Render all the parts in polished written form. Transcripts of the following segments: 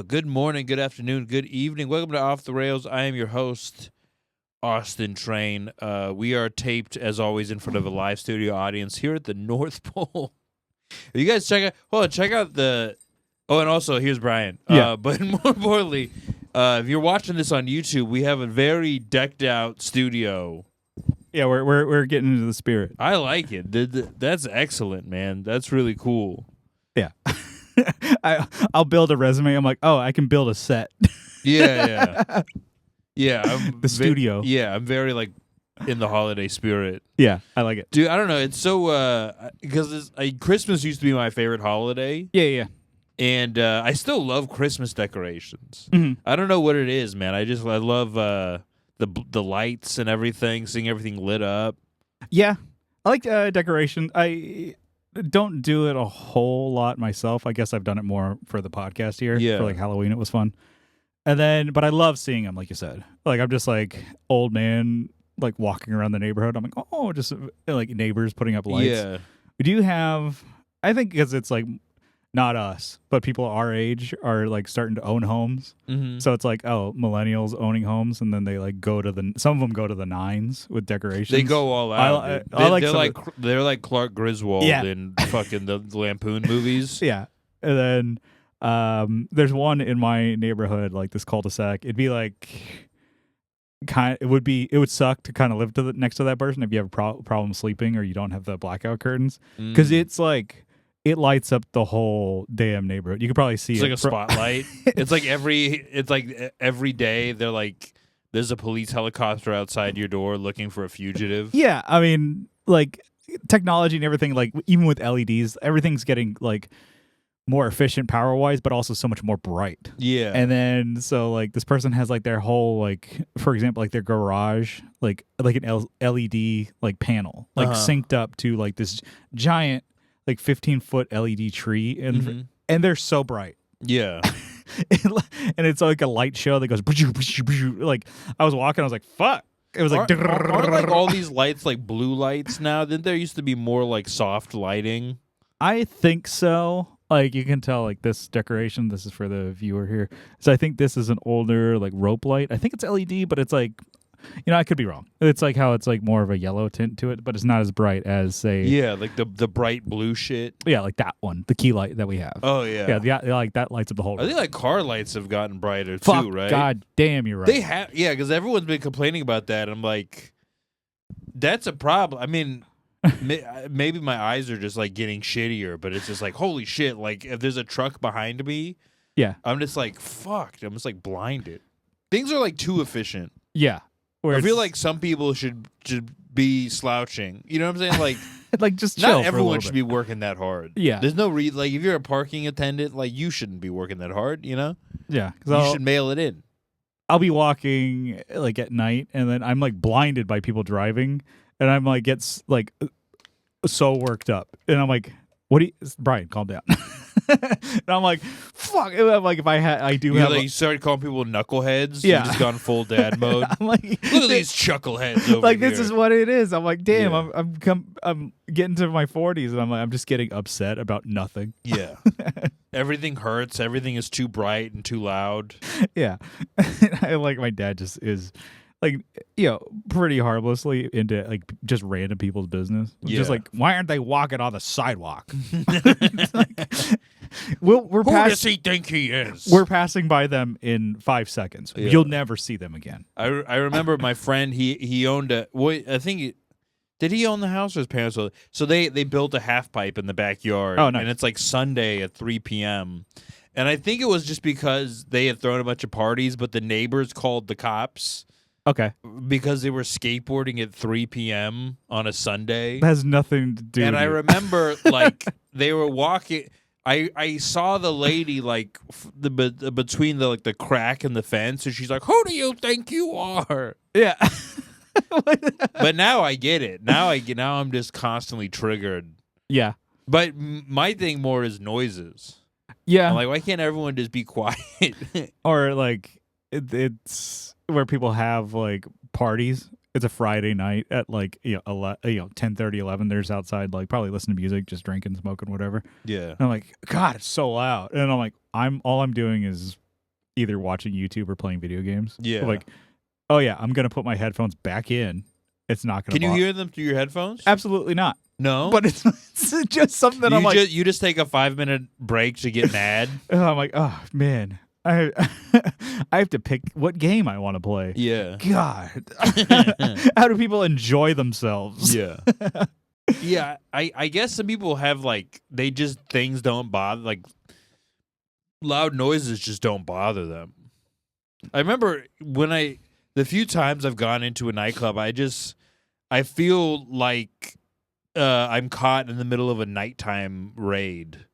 Good morning, good afternoon, good evening. Welcome to Off the Rails. I am your host, Austin Train. We are taped, as always, in front of a live studio audience here at the North Pole. You guys check out the... Oh, and also, here's Brian. Yeah. But more importantly, if you're watching this on YouTube, we have a very decked-out studio. Yeah, we're getting into the spirit. I like it. That's excellent, man. That's really cool. Yeah. I'll build a resume. I'm like, oh, I can build a set. Yeah. The studio. I'm very like in the holiday spirit. Yeah, I like it. Dude, I don't know. It's so because Christmas used to be my favorite holiday. Yeah. And I still love Christmas decorations. Mm-hmm. I don't know what it is, man. I love the lights and everything, seeing everything lit up. Yeah, I like decoration. I don't do it a whole lot myself. I guess I've done it more for the podcast here. Yeah. For like Halloween, it was fun. But I love seeing them, like you said. Like I'm just like old man, like walking around the neighborhood. I'm like, oh, just like neighbors putting up lights. Yeah. We do have, I think, because it's like not us, but people our age are like starting to own homes. Mm-hmm. So it's like, oh, millennials owning homes, and then they like some of them go to the nines with decorations. They go all out. They're like Clark Griswold in fucking the Lampoon movies. Yeah. And then there's one in my neighborhood, like this cul-de-sac. It'd be like it would suck to kind of live next to that person if you have a problem sleeping or you don't have the blackout curtains, because it's like it lights up the whole damn neighborhood. You could probably see it's like a spotlight. It's like every day they're like, there's a police helicopter outside your door looking for a fugitive. Yeah, I mean, like technology and everything, like even with LEDs, everything's getting like more efficient power wise, but also so much more bright. Yeah. And then so like this person has like their whole, like, for example, like their garage, like an LED like panel, like synced up to like this giant like 15-foot LED tree, and they're so bright. Yeah. And it's like a light show that goes like I was walking, I was like, fuck. It was like aren't like all these lights like blue lights now? Didn't there used to be more like soft lighting? I think so. Like you can tell, like this decoration, this is for the viewer here. So I think this is an older like rope light. I think it's LED, but it's like, I could be wrong. It's like how it's like more of a yellow tint to it, but it's not as bright as say. Yeah, like the bright blue shit. Yeah, like that one, the key light that we have. Oh yeah. Yeah, like that lights up the whole room. I think like car lights have gotten brighter Fuck, too, right? God damn, you're right. They have, yeah, because everyone's been complaining about that. I'm like, that's a problem. I mean, maybe my eyes are just like getting shittier, but it's just like, holy shit! Like if there's a truck behind me, yeah, I'm just like fucked. I'm just like blinded. Things are like too efficient. Yeah. I feel like some people should be slouching. You know what I'm saying? Like, like just chill. Not everyone should be working that hard. Yeah. There's no reason. Like, if you're a parking attendant, like you shouldn't be working that hard. You know? Yeah. You should mail it in. I'll be walking like at night, and then I'm like blinded by people driving, and I'm like gets like so worked up, and I'm like, Brian, calm down. And I'm like, fuck. I'm like, You started calling people knuckleheads. Yeah. You just gone full dad mode. I'm like, look at these chuckleheads over like here. this is what it is. I'm like, damn. Yeah. I'm getting to my 40s, and I'm just getting upset about nothing. Yeah. Everything hurts. Everything is too bright and too loud. Yeah. I like my dad just is like, pretty harmlessly into like just random people's business. Yeah. Just like, why aren't they walking on the sidewalk? Who does he think he is? We're passing by them in 5 seconds. Yeah. You'll never see them again. I remember my friend. He owned a. I think. Did he own the house or his parents? So they built a half pipe in the backyard. Oh, nice. And it's like Sunday at 3 p.m. And I think it was just because they had thrown a bunch of parties, but the neighbors called the cops. Okay. Because they were skateboarding at 3 p.m. on a Sunday. That has nothing to do with And I it. remember, like, they were walking. I saw the lady, like, between the crack and the fence, and she's like, who do you think you are? Yeah. But now I get it. Now I'm just constantly triggered. Yeah. But my thing more is noises. Yeah. I'm like, why can't everyone just be quiet? Or, like, it's where people have like parties it's a Friday night at like 10:30, 11. There's outside like probably listening to music, just drinking, smoking, whatever. Yeah. And I'm like, God, it's so loud. And I'm like, all I'm doing is either watching YouTube or playing video games. Yeah. Like, oh yeah, I'm gonna put my headphones back in. It's not gonna. Can you hear them through your headphones? Absolutely not. No. But it's just something that I'm like. You just take a 5-minute break to get mad. I'm like, oh man, I have to pick what game I want to play. Yeah. God, how do people enjoy themselves? Yeah. Yeah. I guess some people have like things don't bother, like loud noises just don't bother them. I remember the few times I've gone into a nightclub, I feel like I'm caught in the middle of a nighttime raid.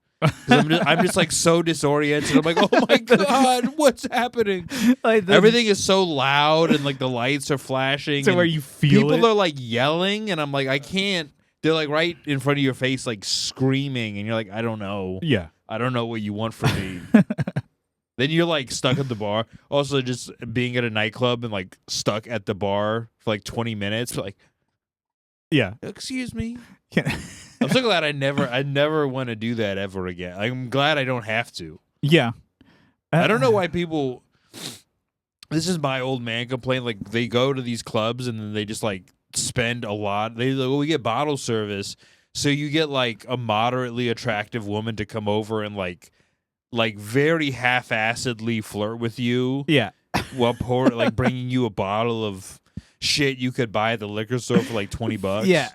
I'm just like so disoriented. I'm like, oh my God, what's happening? Like everything is so loud and like the lights are flashing. So where you feel people are like yelling, and I'm like, I can't. They're like right in front of your face, like screaming, and you're like, I don't know. Yeah, I don't know what you want from me. Then you're like stuck at the bar. Also, just being at a nightclub and like stuck at the bar for like 20 minutes. Like, yeah. Excuse me. I'm so glad I never want to do that ever again. I'm glad I don't have to. Yeah. I don't know why people. This is my old man complaint. Like they go to these clubs and then they just like spend a lot. They like, well, we get bottle service, so you get like a moderately attractive woman to come over and like very half-assedly flirt with you. Yeah. While bringing you a bottle of shit you could buy at the liquor store for like $20. Yeah.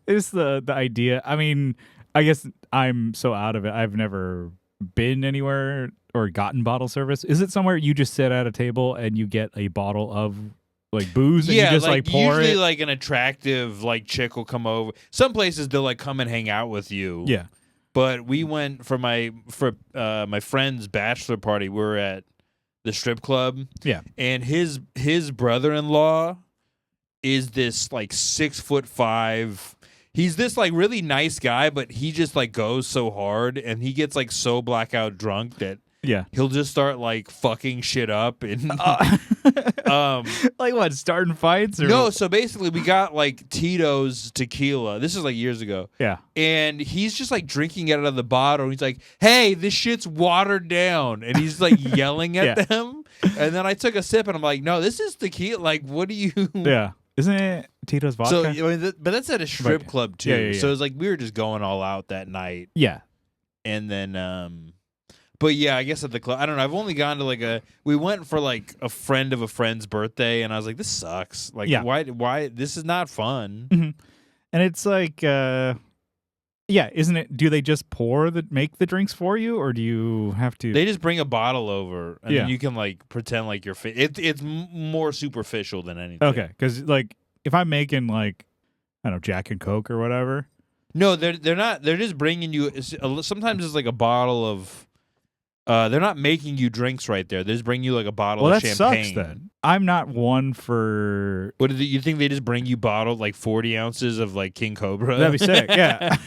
It's the idea. I mean, I guess I'm so out of it. I've never been anywhere or gotten bottle service. Is it somewhere you just sit at a table and you get a bottle of like booze and you just like pour usually it? Like an attractive like chick will come over. Some places they'll like come and hang out with you. Yeah. But we went for my friend's bachelor party. We were at the strip club. Yeah. And his brother-in-law is this like 6'5". He's this like really nice guy, but he just like goes so hard and he gets like so blackout drunk that he'll just start like fucking shit up and like what, starting fights or no. So basically we got like Tito's tequila. This is like years ago. Yeah. And he's just like drinking it out of the bottle. He's like, hey, this shit's watered down. And he's like yelling at them. And then I took a sip and I'm like, no, this is tequila. Like, what do you? Yeah. Isn't it Tito's vodka? So, but that's at a strip club too. Yeah. So it's like we were just going all out that night. Yeah. And then, but yeah, I guess at the club, I don't know. I've only gone to we went for like a friend of a friend's birthday, and I was like, this sucks. Like, why? This is not fun. Mm-hmm. And it's like, isn't it? Do they just make the drinks for you, or do you have to? They just bring a bottle over, and then you can like pretend like you're it's more superficial than anything. Okay, because like if I'm making like I don't know, Jack and Coke or whatever. No, they're not. They're just bringing you. Sometimes it's like a bottle of. They're not making you drinks right there. They just bring you like a bottle of champagne. Well, that sucks then. I'm not one for. What you think they just bring you bottled like 40 ounces of like King Cobra? That'd be sick. Yeah.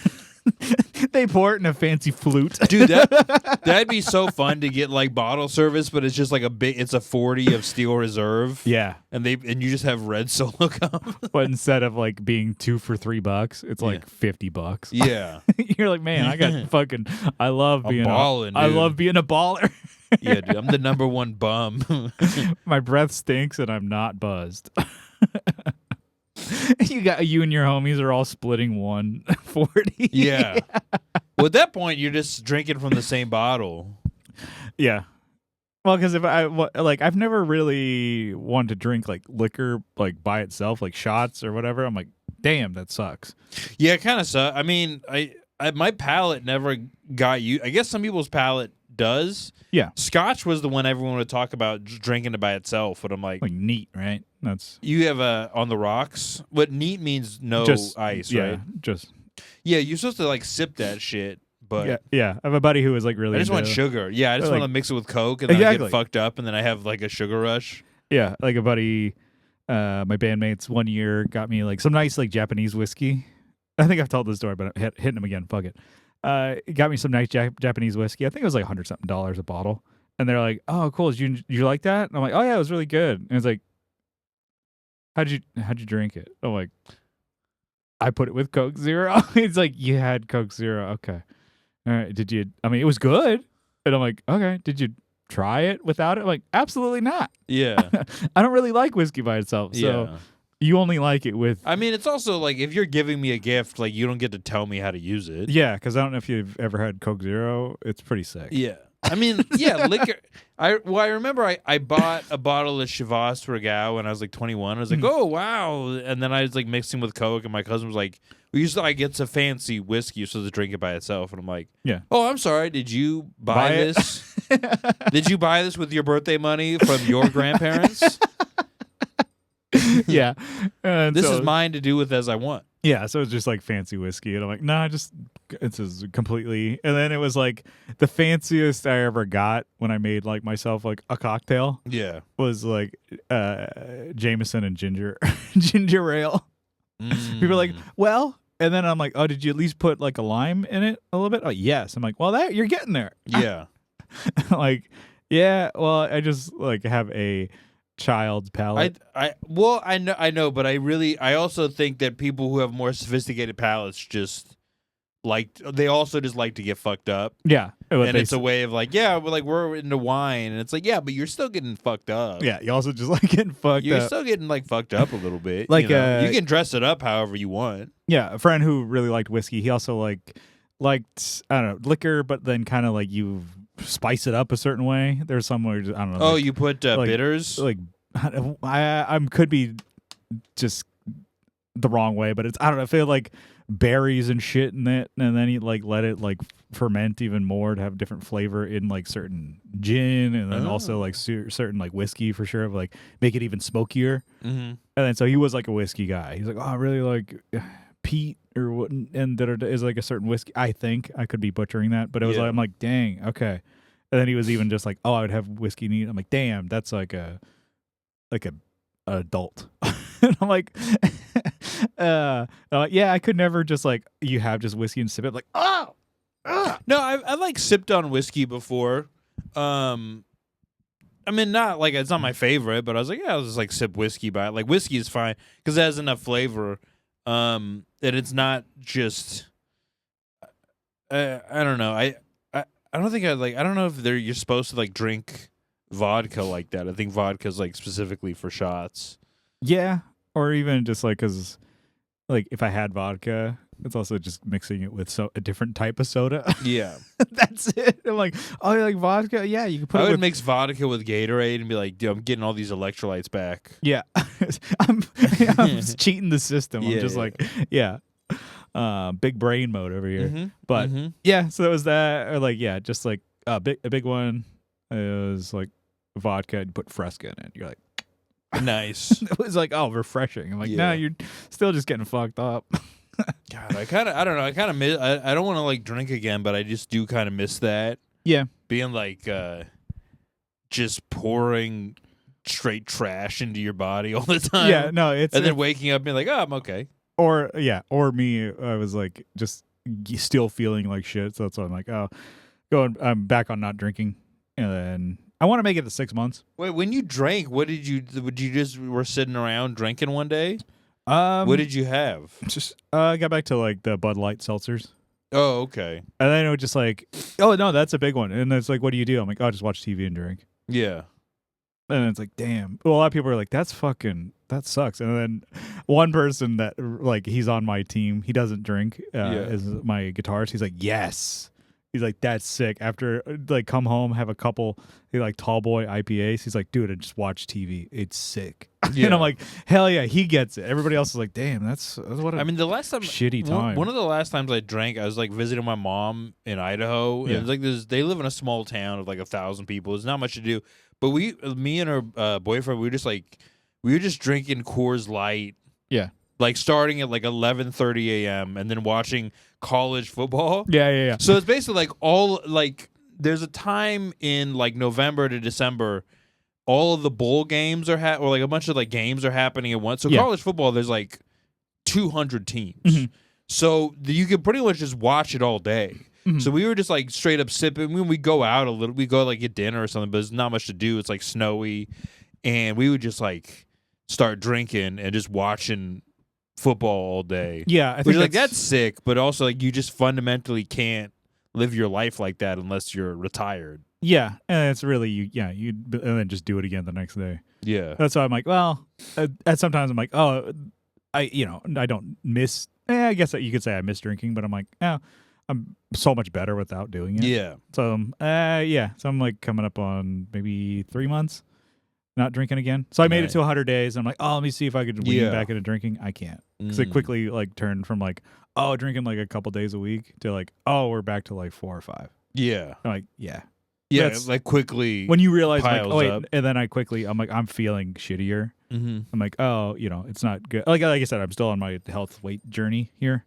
They pour it in a fancy flute. Dude, that'd be so fun to get like bottle service, but it's just like it's a 40 of Steel Reserve. Yeah. And you just have red Solo come. But instead of like being 2 for $3, it's like $50. Yeah. You're like, man, I got fucking I love being I love being a baller. Yeah, dude, I'm the number one bum. My breath stinks and I'm not buzzed. You and your homies are all splitting 140. Yeah. Well, at that point, you're just drinking from the same bottle. Yeah. Well, because I've never really wanted to drink like liquor like by itself, like shots or whatever. I'm like, damn, that sucks. Yeah, it kind of sucks. I mean, my palate never got you. I guess some people's palate does. Yeah. Scotch was the one everyone would talk about drinking it by itself, but I'm like neat, right? You have on the rocks. What neat means no ice, right? You're supposed to like sip that shit, but yeah. I have a buddy who was like really. I just want sugar. Yeah, I just want to mix it with Coke and then I get fucked up and then I have like a sugar rush. Yeah, like a buddy, my bandmates one year got me like some nice like Japanese whiskey. I think I've told this story, but I'm hitting him again. Fuck it. Got me some nice Japanese whiskey. I think it was like $100-something a bottle. And they're like, "Oh, cool. Did you like that?" And I'm like, "Oh yeah, it was really good." And it's like, how'd you drink it? I'm like, I put it with Coke Zero. It's like, you had Coke Zero. Okay. All right. Did you? I mean, it was good. And I'm like, okay. Did you try it without it? I'm like, absolutely not. Yeah. I don't really like whiskey by itself. So Yeah. you only like it with. I mean, it's also like if you're giving me a gift, like you don't get to tell me how to use it. Yeah, because I don't know if you've ever had Coke Zero. It's pretty sick. Yeah. I mean, yeah, liquor. I remember I bought a bottle of Chivas Regal when I was like 21. I was like, oh wow, and then I was like mixing with Coke, and my cousin was like, "We used to like it's a fancy whiskey, you're supposed to drink it by itself." And I'm like, Yeah. Oh, I'm sorry. Did you buy it? this? Did you buy this with your birthday money from your grandparents? Yeah. And This so- is mine to do with as I want. Yeah, so it's just like fancy whiskey, and I'm like, nah, it's just completely. And then it was like the fanciest I ever got when I made like myself like a cocktail Yeah. was like Jameson and ginger ale. People are like, well, and then I'm like, oh, did you at least put like a lime in it a little bit? Oh, yes. I'm like, well, that you're getting there. Yeah. Like, yeah, well, I just like have a child's palate. I know, but I also think that people who have more sophisticated palates just they also just like to get fucked up. Yeah. And it's a way of like, yeah, we're into wine, and it's like, yeah, but you're still getting fucked up. Yeah, you also just like getting fucked You're up. still getting like fucked up a little bit. Like, you know? You can dress it up however you want. Yeah, a friend who really liked whiskey. He also liked I don't know, liquor, but then kind of like you spice it up a certain way. There's somewhere I don't know. Oh, like, you put bitters? like I could be just the wrong way, but it's I don't know. I feel like berries and shit in it, and then you like let it like ferment even more to have different flavor in like certain gin, and then also like certain like whiskey for sure, of like make it even smokier. Mm-hmm. And then so he was like a whiskey guy. He's like, oh, I really like Pete or what, and that is like a certain whiskey. I think I could be butchering that, but it was like I'm like, dang, okay. And then he was even just like, oh, I would have whiskey neat. I'm like, damn, that's like a adult. And I'm like, yeah, I could never just like you have just whiskey and sip it. Like, oh, no, I like sipped on whiskey before. I mean, not like it's not my favorite, but I was like, yeah, I'll just like sip whiskey by it. Like whiskey is fine because it has enough flavor. And it's not just. I don't know. I don't think I don't know if you're supposed to like drink vodka like that. I think vodka's like specifically for shots. Yeah, or even just like because like if I had vodka, it's also just mixing it with a different type of soda. Yeah, that's it. I'm like, oh, you like vodka? Yeah, you can put. I it would with... mix vodka with Gatorade and be like, dude, I'm getting all these electrolytes back. Yeah, I'm just cheating the system. I'm just like, yeah. Big brain mode over here. Mm-hmm. But yeah, so it was that, or like, yeah, just like a big one is like vodka and put Fresca in it. You're like, nice. it was like, oh, refreshing. I'm like, nah, you're still just getting fucked up. God, I don't know. I kind of miss. I don't want to like drink again, but I just do kind of miss that. Yeah, being like just pouring straight trash into your body all the time. Yeah, no, and then waking up and being like, oh, I'm okay. Or me, I was like just still feeling like shit. So that's why I'm like, oh, I'm back on not drinking, and then I want to make it to 6 months. Wait, when you drank, what did you? Would you just were sitting around drinking one day? What did you have? Just I got back to like the Bud Light seltzers. Oh, okay. And then it was just like, oh no, that's a big one. And it's like, what do you do? I'm like, oh, just watch TV and drink. Yeah. And it's like, damn. Well, a lot of people are like, that sucks. And then one person that like he's on my team, he doesn't drink, is my guitarist. He's like, yes. He's like, that's sick. After like come home, have a couple like tall boy IPAs. He's like, dude, I just watch TV. It's sick. Yeah. And I'm like, hell yeah, he gets it. Everybody else is like, damn, that's what. The last time, shitty time. One of the last times I drank, I was like visiting my mom in Idaho. And it's like they live in a small town of like 1,000 people. There's not much to do. But me and her boyfriend, we were just drinking Coors Light. Yeah. Like starting at like 11:30 a.m. and then watching college football. Yeah. So it's basically like all like there's a time in like November to December, all of the bowl games are or like a bunch of like games are happening at once. So college football, there's like 200 teams. Mm-hmm. So you can pretty much just watch it all day. Mm-hmm. So we were just like straight up sipping. When we go out a little, we go like get dinner or something, but there's not much to do. It's like snowy, and we would just like start drinking and just watching football all day. Yeah, I Which think is like that's sick, but also like you just fundamentally can't live your life like that unless you're retired. Yeah, and it's really you and then just do it again the next day. Yeah. That's why I'm like, well, at sometimes I'm like, oh, I don't miss. I guess that you could say I miss drinking, but I'm like, oh, I'm so much better without doing it. Yeah. So so I'm like coming up on maybe 3 months not drinking again. So I made it to 100 days. I'm like, oh, let me see if I could wean back into drinking. I can't because it quickly like turned from like, oh, drinking like a couple days a week to like, oh, we're back to like 4 or 5. Yeah. I'm like, yeah. Yeah, That's, like quickly when you realize like, oh wait, up. and then I'm like, I'm feeling shittier. Mm-hmm. I'm like, oh, it's not good. Like I said, I'm still on my health weight journey here.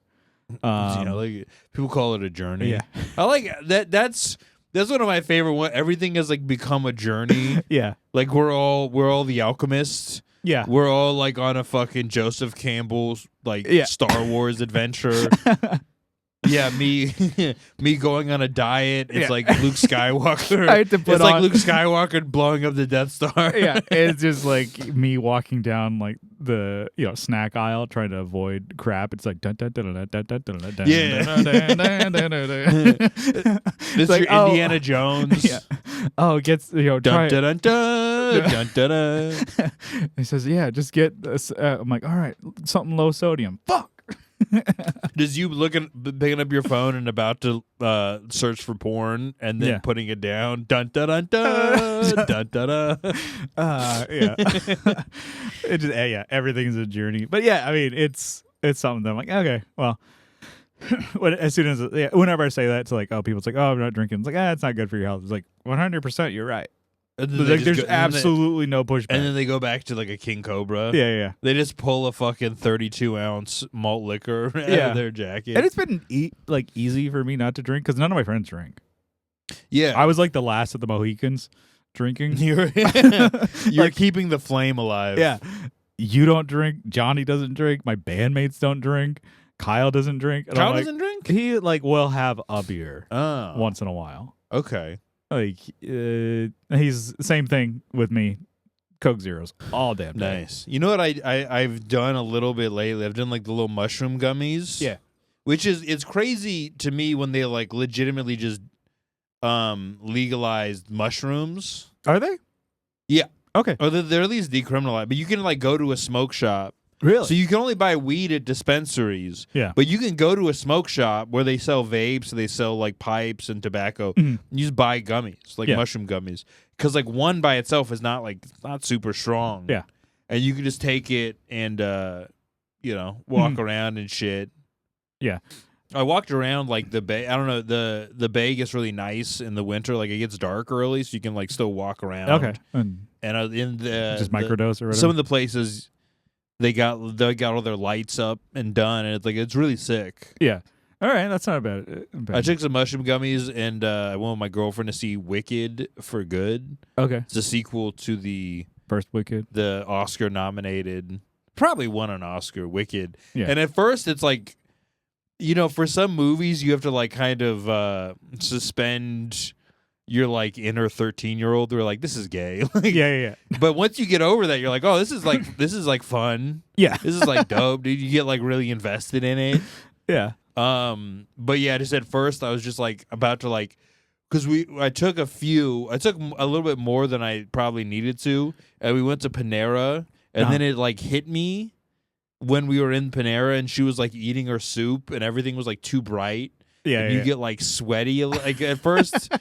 Like people call it a journey. Yeah, I like that. That's one of my favorite ones. Everything has like become a journey. yeah, Like we're all the alchemists. yeah. We're all like on a fucking Joseph Campbell's like Star Wars adventure. Yeah, me going on a diet. It's like Luke Skywalker. I had to put it's like Luke Skywalker blowing up the Death Star. Yeah, it's just like me walking down like the snack aisle trying to avoid crap. It's like Yeah. It's like, your Indiana Jones. Yeah. Oh, it gets Dun try dun dun dun dun dun dun. He says, yeah, just get this. I'm like, all right, something low sodium. Fuck. Does you picking up your phone and about to search for porn and then putting it down? Dun dun dun dun dun dun dun. Yeah. It just everything's a journey. But yeah, I mean, it's something that I'm like, okay, well, whenever I say that to like, oh, people, it's like, oh, I'm not drinking. It's like, it's not good for your health. It's like 100%, you're right. Like, there's absolutely no pushback. And then they go back to like a King Cobra. Yeah. They just pull a fucking 32-ounce malt liquor out of their jacket. And it's been easy for me not to drink because none of my friends drink. Yeah. I was like the last of the Mohicans drinking. You're keeping the flame alive. Yeah. You don't drink. Johnny doesn't drink. My bandmates don't drink. Kyle doesn't drink. Kyle doesn't drink? He will have a beer once in a while. Okay. Like he's same thing with me. Coke Zeros all damn day. Nice. You know what I've done a little bit lately? I've done like the little mushroom gummies. Yeah. Which it's crazy to me when they like legitimately just legalized mushrooms. Are they? Yeah. Okay. Or they're at least decriminalized. But you can like go to a smoke shop. Really? So you can only buy weed at dispensaries. Yeah. But you can go to a smoke shop where they sell vapes, they sell like pipes and tobacco. Mhm. You just buy gummies, like mushroom gummies. Because like one by itself is not super strong. Yeah. And you can just take it and walk around and shit. Yeah. I walked around like the bay. I don't know, the bay gets really nice in the winter. Like it gets dark early, so you can like still walk around. Okay. And in the just microdose or whatever. some of the places they got all their lights up and done, and it's really sick. Yeah. All right, that's not bad. I took some mushroom gummies, and I went with my girlfriend to see Wicked for Good. Okay. It's a sequel to the first Wicked, the Oscar nominated, probably won an Oscar. Wicked. Yeah. And at first, it's like, for some movies, you have to like kind of suspend your like inner 13-year-old. They're like, this is gay. Yeah. But once you get over that, you're like, oh, this is like fun. Yeah. This is like dope, dude. You get like really invested in it. Yeah. But yeah, just at first I was just like about to like, because I took a little bit more than I probably needed to, and we went to Panera, and then it like hit me when we were in Panera, and she was like eating her soup, and everything was like too bright. Yeah. And you get like sweaty, like at first.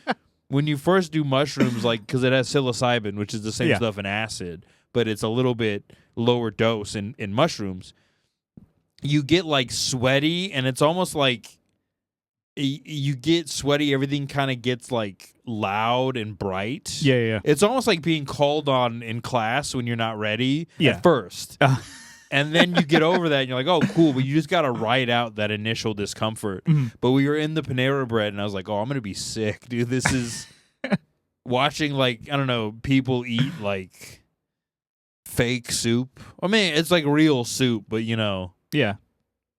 When you first do mushrooms, like, because it has psilocybin, which is the same stuff in acid, but it's a little bit lower dose in mushrooms, you get like sweaty, and it's almost like you get sweaty, everything kind of gets like loud and bright. Yeah. It's almost like being called on in class when you're not ready at first. And then you get over that, and you're like, oh, cool, but you just got to ride out that initial discomfort. Mm-hmm. But we were in the Panera Bread, and I was like, oh, I'm going to be sick, dude. This is watching, like, I don't know, people eat, like, fake soup. I mean, it's like real soup, but, Yeah.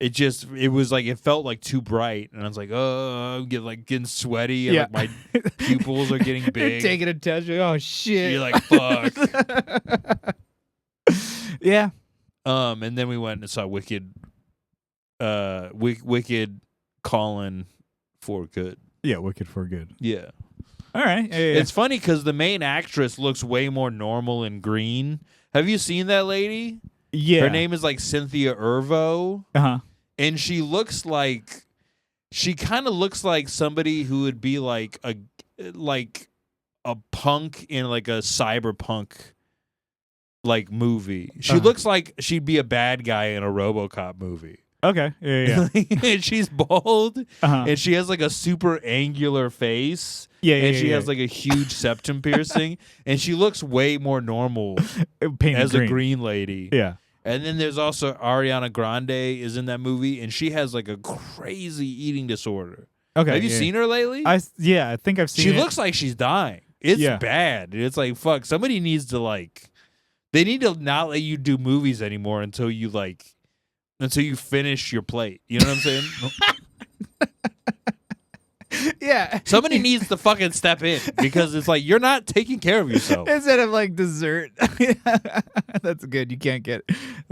it was like, it felt like too bright. And I was like, oh, I'm getting sweaty, and like my pupils are getting big. You're taking a test. Oh, shit. You're like, fuck. Yeah. And then we went and saw Wicked Colin for Good. Yeah, Wicked for Good. Yeah. All right. Yeah. It's funny because the main actress looks way more normal and green. Have you seen that lady? Yeah. Her name is like Cynthia Erivo. Uh-huh. And she kind of looks like somebody who would be like a punk in like a cyberpunk like movie. She looks like she'd be a bad guy in a RoboCop movie. Okay. Yeah. And she's bald, Uh-huh. and she has like a super angular face. Yeah. And she has like a huge septum piercing, and she looks way more normal Painted as green. a green lady. Yeah. And then there's also Ariana Grande is in that movie, and she has like a crazy eating disorder. Okay. Have you seen her lately? I think I've seen She it. looks like she's dying. It's bad. It's like, fuck, somebody needs to like, they need to not let you do movies anymore until you finish your plate. You know what I'm saying? Yeah. Somebody needs to fucking step in because it's like, you're not taking care of yourself. Instead of like dessert. That's good. You can't get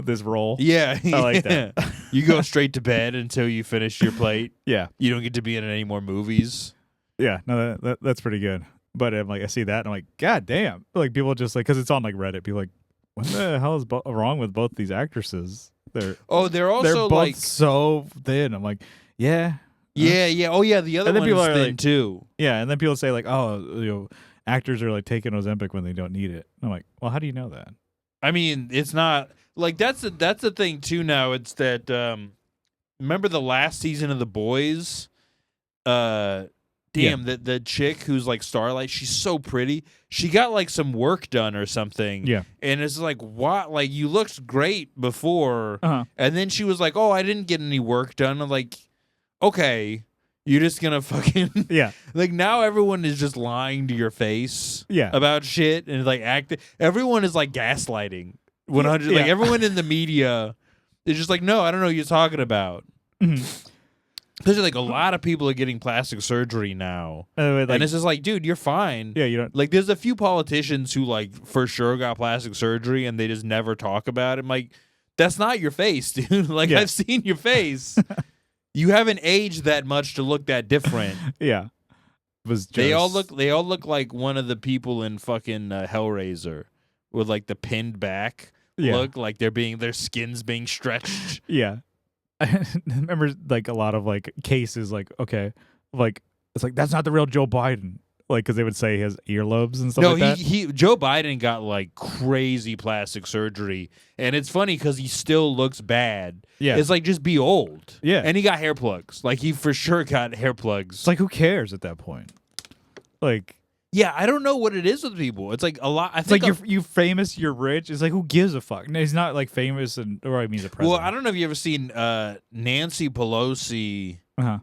this roll. Yeah. I like that. You go straight to bed until you finish your plate. Yeah. You don't get to be in any more movies. Yeah. No, that's pretty good. But I'm like, I see that and I'm like, God damn. Like people just like, because it's on like Reddit. People like, what the hell is wrong with both these actresses? They're also both like so thin. I'm like, yeah. Yeah. Oh yeah, the other And then one people is are thin like- too. Yeah. And then people say like, oh, actors are like taking Ozempic when they don't need it. I'm like, well, how do you know that? I mean, it's not like that's the thing too. Now it's that remember the last season of The Boys? The chick who's like Starlight, she's so pretty. She got like some work done or something. Yeah. And it's like, what? Like, you looked great before. Uh-huh. And then she was like, oh, I didn't get any work done. I'm like, okay, you're just gonna fucking Yeah. like now everyone is just lying to your face Yeah. about shit and like everyone is like gaslighting 100 like Yeah. everyone in the media is just like, no, I don't know what you're talking about. Mhm. Because like a lot of people are getting plastic surgery now. Like, And it's just like, dude, you're fine. yeah, you don't. Like there's a few politicians who like for sure got plastic surgery and they just never talk about it. I'm like, that's not your face, dude. Like Yeah. I've seen your face. You haven't aged that much to look that different. Yeah. It was just, They all look like one of the people in fucking Hellraiser with like the pinned back look, like their skin's being stretched. Yeah. I remember like a lot of like cases like, okay, like it's like that's not the real Joe Biden. Like because they would say he has earlobes and stuff No, like that. Joe Biden got like crazy plastic surgery, and it's funny because he still looks bad. Yeah. It's like just be old. Yeah. And he got hair plugs. Like he for sure got hair plugs. It's like who cares at that point? Like yeah, I don't know what it is with people. It's like a lot. I it's think like you're famous, you're rich. It's like who gives a fuck? No, he's not like famous or I mean the president. well, I don't know if you ever seen Nancy Pelosi. Uh-huh.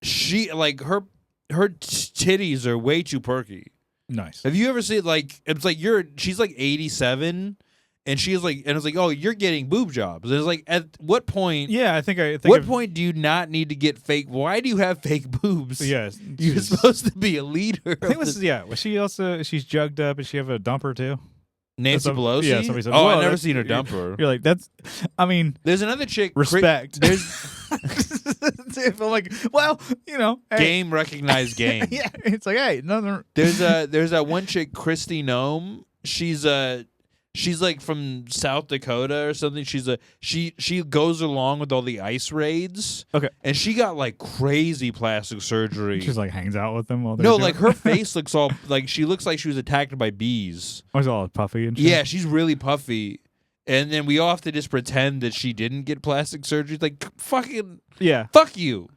She like her titties are way too perky. Nice. Have you ever seen like it's like she's like 87 and she's like and it's like, oh, you're getting boob jobs. And it's like at what point Yeah, I think what point do you not need to get fake? Why do you have fake boobs? Yes. You're supposed to be a leader. I think this is was she also she's jugged up and she have a dumper too? Nancy Pelosi? Yeah, somebody said, oh, "Whoa, I've never that's- seen her dumper. You're like, that's I mean, There's another chick. respect. There's I'm like, well, hey. game recognized game. Yeah, it's like, hey, nothing. There's that one chick, Christy Nome. She's like from South Dakota or something. She goes along with all the ICE raids. Okay. And she got like crazy plastic surgery. She just like hangs out with them while they're No, doing like it. her face looks all like she looks like she was attacked by bees. Oh, she's all puffy and shit. Yeah, she's really puffy. And then we all have to just pretend that she didn't get plastic surgery. Like fucking Yeah. fuck you.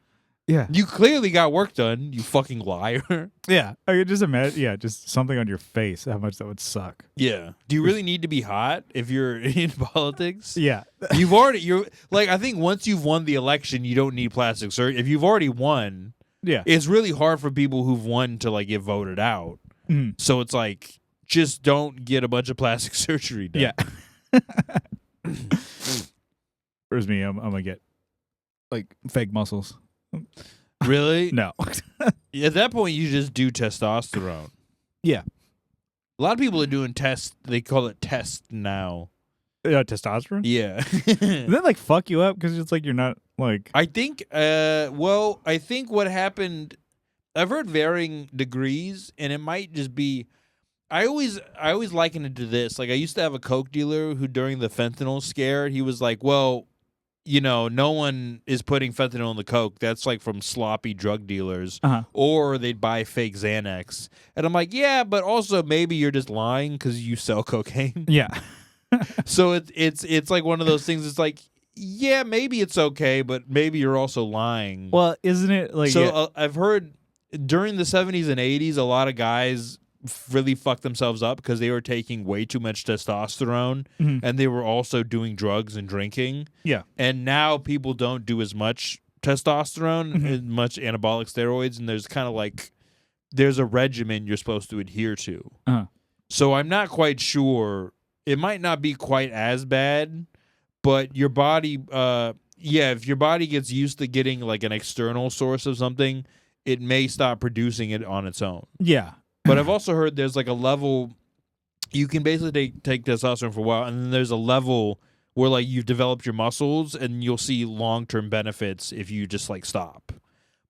Yeah. You clearly got work done, you fucking liar. Yeah. I could just imagine, just something on your face, how much that would suck. Yeah. Do you really need to be hot if you're in politics? Yeah. You're like, I think once you've won the election, you don't need plastic surgery. If you've already won, Yeah. it's really hard for people who've won to like get voted out. Mhm. So it's like, just don't get a bunch of plastic surgery done. Yeah. Whereas me, I'm gonna get like fake muscles. Really? No. At that point, you just do testosterone. Yeah. A lot of people are doing tests. They call it test now. Testosterone? Yeah. Does that like fuck you up because it's like you're not like? I think. I think what happened. I've heard varying degrees, and it might just be. I always liken it to this. Like I used to have a coke dealer who, during the fentanyl scare, he was like, "Well, no one is putting fentanyl in the coke. That's like from sloppy drug dealers, or they'd buy fake Xanax." And I'm like, "Yeah, but also maybe you're just lying because you sell cocaine." Yeah. So it's like one of those things. It's like, yeah, maybe it's okay, but maybe you're also lying. Well, isn't it like? So I've heard during the 70s and 80s, a lot of guys really fucked themselves up because they were taking way too much testosterone, and they were also doing drugs and drinking. Yeah. And now people don't do as much testosterone, as much anabolic steroids, and there's kind of like there's a regimen you're supposed to adhere to. So I'm not quite sure. It might not be quite as bad, but your body, if your body gets used to getting like an external source of something, it may stop producing it on its own. Yeah. But I've also heard there's like a level you can basically take testosterone for a while, and then there's a level where like you've developed your muscles and you'll see long-term benefits if you just like stop.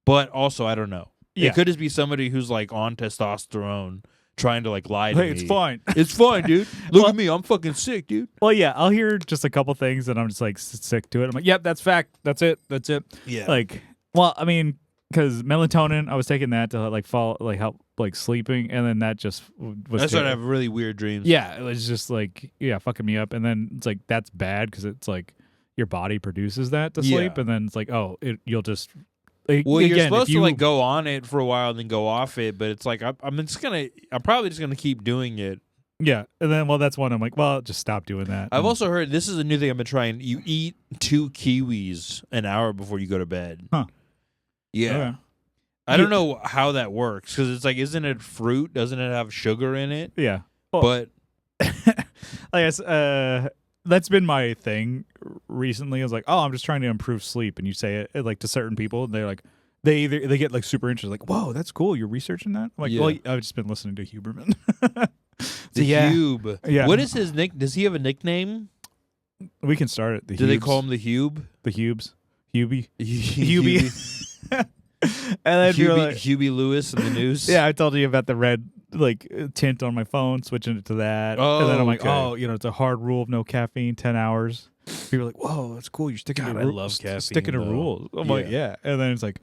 But also, I don't know. Yeah. It could just be somebody who's like on testosterone trying to like lie to me. It's fine. It's fine, dude. Look at me. I'm fucking sick, dude. Well, yeah, I'll hear just a couple things and I'm just like sick to it. I'm like, yep, that's fact. That's it. Yeah. Like, well, I mean, because melatonin, I was taking that to like help like sleeping, and then that just was. That's why I have really weird dreams. Yeah, it was just like fucking me up, and then it's like that's bad because it's like your body produces that to sleep, and then it's like you'll just. Well, you're supposed to like go on it for a while and then go off it, but it's like I'm probably just gonna keep doing it. Yeah, and then that's one I'm like, well, just stop doing that. I've also heard this is a new thing I've been trying. You eat 2 kiwis an hour before you go to bed. Huh. Yeah. Okay. I don't know how that works because it's like, isn't it fruit? Doesn't it have sugar in it? Yeah. Well, but I guess that's been my thing recently. I was like, I'm just trying to improve sleep, and you say it like to certain people, and they're like, they get like super interested, like, whoa, that's cool. You're researching that? I'm like, well, I've just been listening to Huberman. The Hube. Yeah. What is his nick? Does he have a nickname? We can start it. Do they call him the Hube? The Hubes. Hubie. Hubie. And then Hubie Lewis in the news. Yeah, I told you about the red like tint on my phone, switching it to that. Oh, and then I'm like, it's a hard rule of no caffeine, 10 hours. People are like, whoa, that's cool. You're sticking to I love caffeine. Sticking to rules. I'm like, yeah. And then it's like,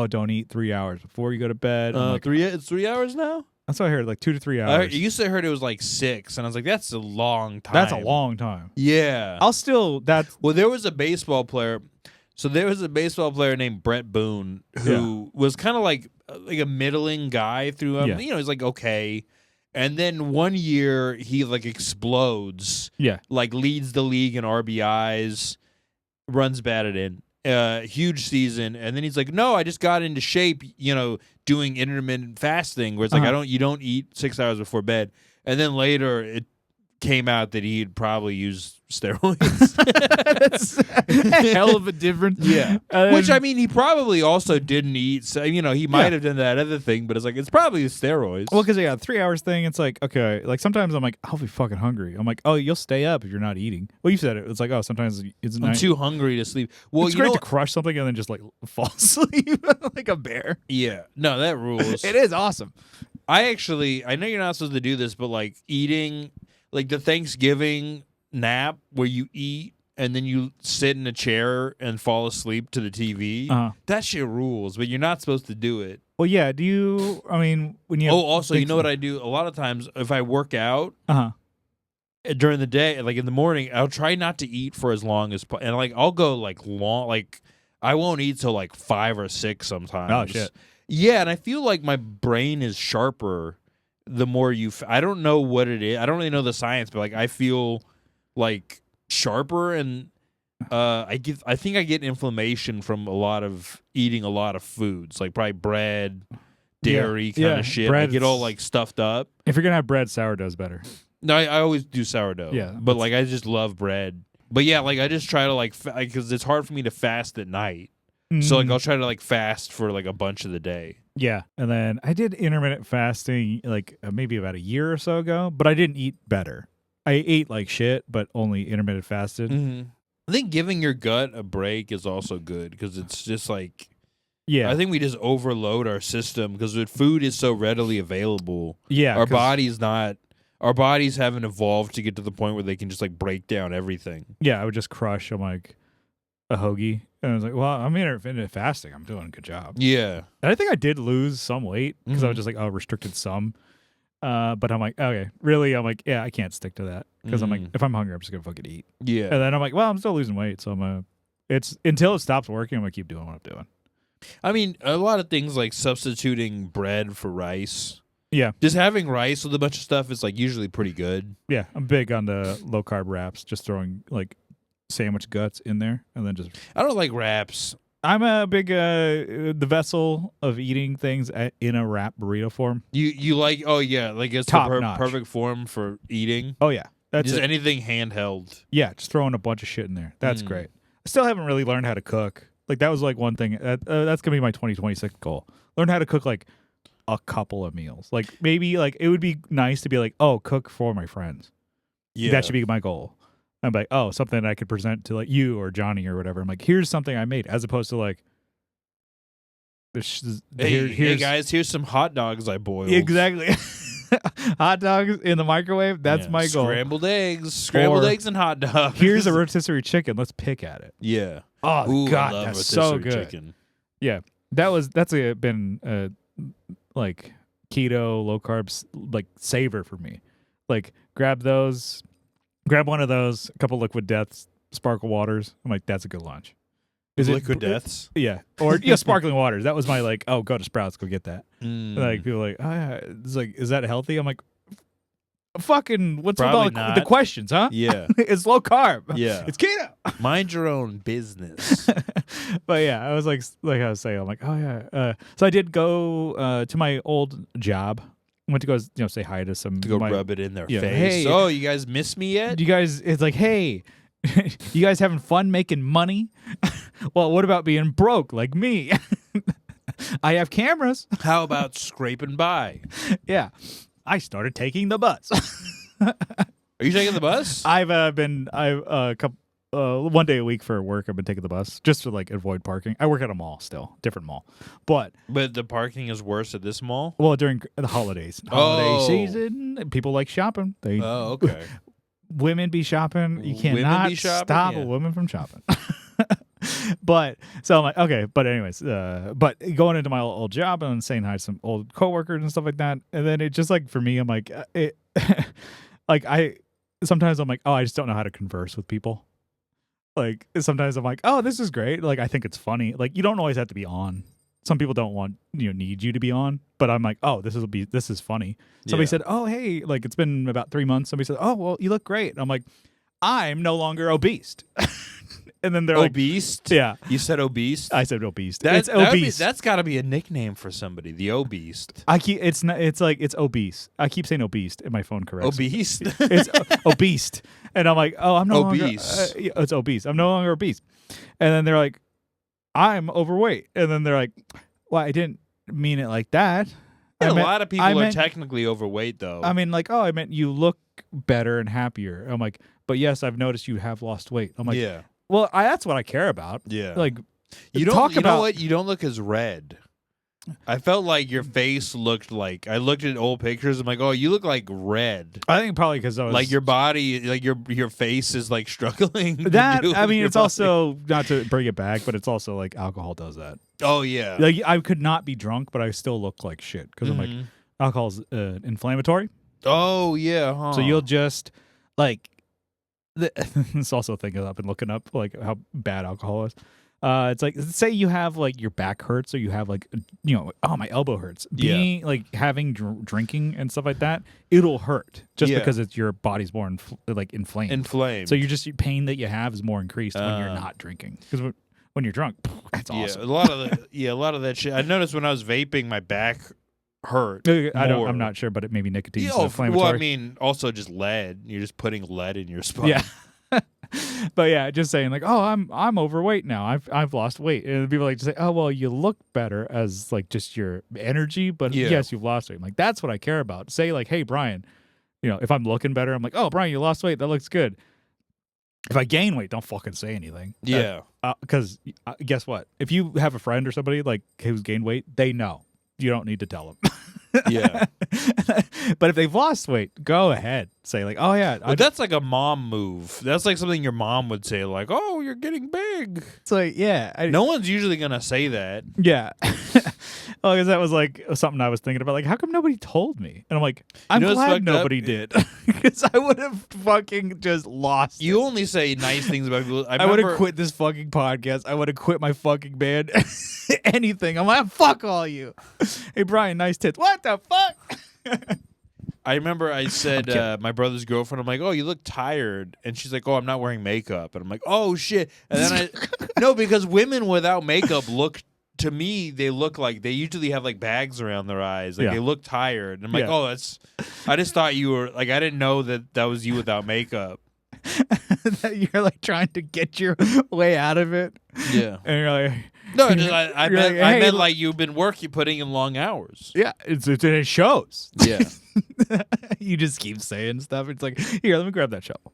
don't eat 3 hours before you go to bed. Like, it's 3 hours now? That's what I heard, like 2 to 3 hours. I used to heard it was like 6, and I was like, that's a long time. That's a long time. Yeah. Well, there was a baseball player. So there was a baseball player named Brett Boone who was kind of like a middling guy through him. He's like okay. And then one year he like explodes. Yeah. Like leads the league in RBIs, runs batted in. Huge season. And then he's like, no, I just got into shape, doing intermittent fasting where it's like you don't eat 6 hours before bed. And then later it came out that he'd probably used steroids. That's a hell of a difference. Yeah. Which, I mean, he probably also didn't eat. So, he might have done that other thing, but it's like, it's probably steroids. Well, because, 3 hours thing, it's like, okay. Like, sometimes I'm like, I'll be fucking hungry. I'm like, you'll stay up if you're not eating. Well, you said it. It's like, sometimes it's I'm too hungry to sleep. Well, it's great to crush something and then just, like, fall asleep like a bear. Yeah. No, that rules. It is awesome. I know you're not supposed to do this, but, like, eating, like, the Thanksgiving nap where you eat and then you sit in a chair and fall asleep to the TV. That shit rules, but you're not supposed to do it. Well, yeah. Do you? I mean, when you. Also, you know what I do? A lot of times, if I work out during the day, like in the morning, I'll try not to eat for as long as, and like I'll go like long, like I won't eat till like 5 or 6 sometimes. Oh shit. Yeah, and I feel like my brain is sharper the more I don't know what it is. I don't really know the science, but like I feel like sharper, and I think I get inflammation from eating a lot of foods, like probably bread, dairy kind of shit. I get all like stuffed up. If you're gonna have bread, sourdough's better. No, I always do sourdough. Yeah, but like I just love bread. But yeah, like I just try to like because it's hard for me to fast at night. So like I'll try to like fast for like a bunch of the day. Yeah, and then I did intermittent fasting like maybe about a year or so ago, but I didn't eat better. I ate like shit, but only intermittent fasted. Mm-hmm. I think giving your gut a break is also good because it's just like, Yeah, I think we just overload our system because food is so readily available. yeah. Our bodies haven't evolved to get to the point where they can just like break down everything. Yeah, I would just crush on like a hoagie, and I was like, well, I'm intermittent fasting. I'm doing a good job. Yeah. And I think I did lose some weight because I was Mhm. just like, restricted some. But I'm like, okay, really? I'm like, yeah, I can't stick to that because I'm like, if I'm hungry, I'm just gonna fucking eat. Yeah. And then I'm like, well, I'm still losing weight, so it's until it stops working, I'm gonna keep doing what I'm doing. I mean, a lot of things like substituting bread for rice. Yeah, Just having rice with a bunch of stuff is like usually pretty good. yeah. I'm big on the low carb wraps, just throwing like sandwich guts in there, and then just. I don't like wraps. I'm a big the vessel of eating things in a wrap burrito form. You like like it's Top the notch. perfect form for eating. Oh yeah, that's Just it. anything handheld. Yeah, just throwing a bunch of shit in there. That's Mm. great. I still haven't really learned how to cook. Like that was like one thing that's gonna be my 2026 goal. Learn how to cook like a couple of meals. Like maybe like it would be nice to be like, oh, cook for my friends. Yeah. That should be my goal. I'm like, oh, something that I could present to like you or Johnny or whatever. I'm like, here's something I made, as opposed to like, Hey guys, here's some hot dogs I boiled. Exactly. Hot dogs in the microwave. That's my goal. Scrambled eggs and hot dogs. Here's a rotisserie chicken. Let's pick at it. Yeah. Oh Ooh, God, I love that's so rotisserie good. chicken. Yeah, that's been like keto, low carbs, like saver for me. Like grab one of those, a couple Liquid Deaths, sparkle waters. I'm like, that's a good lunch. Is it Liquid Deaths? Yeah, or sparkling waters. That was my like, oh, go to Sprouts, go get that. Like people are like, oh yeah, it's like, is that healthy? I'm like, fucking, what's with all the questions, huh? Yeah. It's low carb. Yeah. It's keto. Mind your own business. But yeah, I was like I was saying, I'm like, oh yeah. So I did go to my old job. Went to go, say hi to some. To go rub it in their face. Hey, oh, you guys miss me yet? You guys, it's like, hey, you guys having fun making money? Well, what about being broke like me? I have cameras. How about scraping by? Yeah. I started taking the bus. Are you taking the bus? I've one day a week for work. I've been taking the bus just to like avoid parking. I work at a mall still, different mall, but the parking is worse at this mall. Well, during the holidays, season, people like shopping. Okay. Women be shopping. You Women cannot be shopping? stop Yeah. a woman from shopping. But so I'm like, okay. But anyways, but going into my old job and saying hi to some old coworkers and stuff like that, and then it just like for me, I'm like, sometimes I'm like, oh, I just don't know how to converse with people. Like sometimes I'm like, oh, this is great. Like I think it's funny. Like you don't always have to be on. Some people don't want need you to be on, but I'm like, oh, this is funny. Somebody said, oh, hey, like it's been about 3 months. Somebody said, oh, well, you look great. And I'm like, I'm no longer obese. And then they're obese. Yeah, You said obese. I said obese. It's obese. That's got to be a nickname for somebody. The obese. It's obese. I keep saying obese, and my phone corrects. Obese. It's obese, and I'm like, oh, I'm no obese. Longer, it's obese. I'm no longer obese. And then they're like, I'm overweight. And then they're like, well, I didn't mean it like that. A lot of people are technically overweight, though. I mean, like, oh, I meant you look better and happier. I'm like, but yes, I've noticed you have lost weight. I'm like, yeah. Well, that's what I care about. Yeah. Like, you know what? You don't look as red. I felt like your face looked like, I looked at old pictures. I'm like, oh, you look like red. I think probably because I was like your body, like your face is like struggling. That I mean, it's also not to bring it back, but it's also like alcohol does that. Oh yeah. Like I could not be drunk, but I still look like shit because I'm like, alcohol's inflammatory. Oh yeah. Huh. So you'll just like. It's also a thing that I've been looking up, like how bad alcohol is. It's like, say you have like your back hurts, or you have like, oh, my elbow hurts. Being like having drinking and stuff like that, it'll hurt just because it's your body's more inflamed. Inflamed. So your pain that you have is more increased when you're not drinking. Because when you're drunk, that's awesome. A lot of that shit. I noticed when I was vaping, my back hurt. I'm not sure, but it may be nicotine. Inflammatory. Well, I mean, also just lead. You're just putting lead in your spine. Yeah. But yeah, just saying like, oh, I'm overweight now. I've lost weight, and people like to say, oh, well, you look better as like just your energy, but yes, you've lost weight. I'm like, that's what I care about. Say like, hey, Brian, if I'm looking better, I'm like, oh, Brian, you lost weight. That looks good. If I gain weight, don't fucking say anything. Yeah. Because guess what? If you have a friend or somebody like who's gained weight, they know. You don't need to tell them. Yeah. But if they've lost weight, go ahead. Say like, oh yeah. But that's like a mom move. That's like something your mom would say, like, oh, you're getting big. It's like, yeah. No one's usually going to say that. Yeah. Well, because that was like something I was thinking about. Like, how come nobody told me? And I'm like, I'm glad nobody did. Because I would have fucking just lost You it. only say nice things about people. I would have quit this fucking podcast. I would have quit my fucking band. Anything. I'm like, fuck all you. Hey, Brian, nice tits. What the fuck? I remember I said my brother's girlfriend, I'm like, oh, you look tired. And she's like, oh, I'm not wearing makeup. And I'm like, oh, shit. And then no, because women without makeup to me, they look like they usually have like bags around their eyes. Like they look tired. And I'm like, oh, I just thought you were like, I didn't know that was you without makeup. That you're like trying to get your way out of it. Yeah. And you're like, no, I hey, meant like you've been putting in long hours. Yeah, it shows. Yeah. You just keep saying stuff. It's like, here, let me grab that shovel.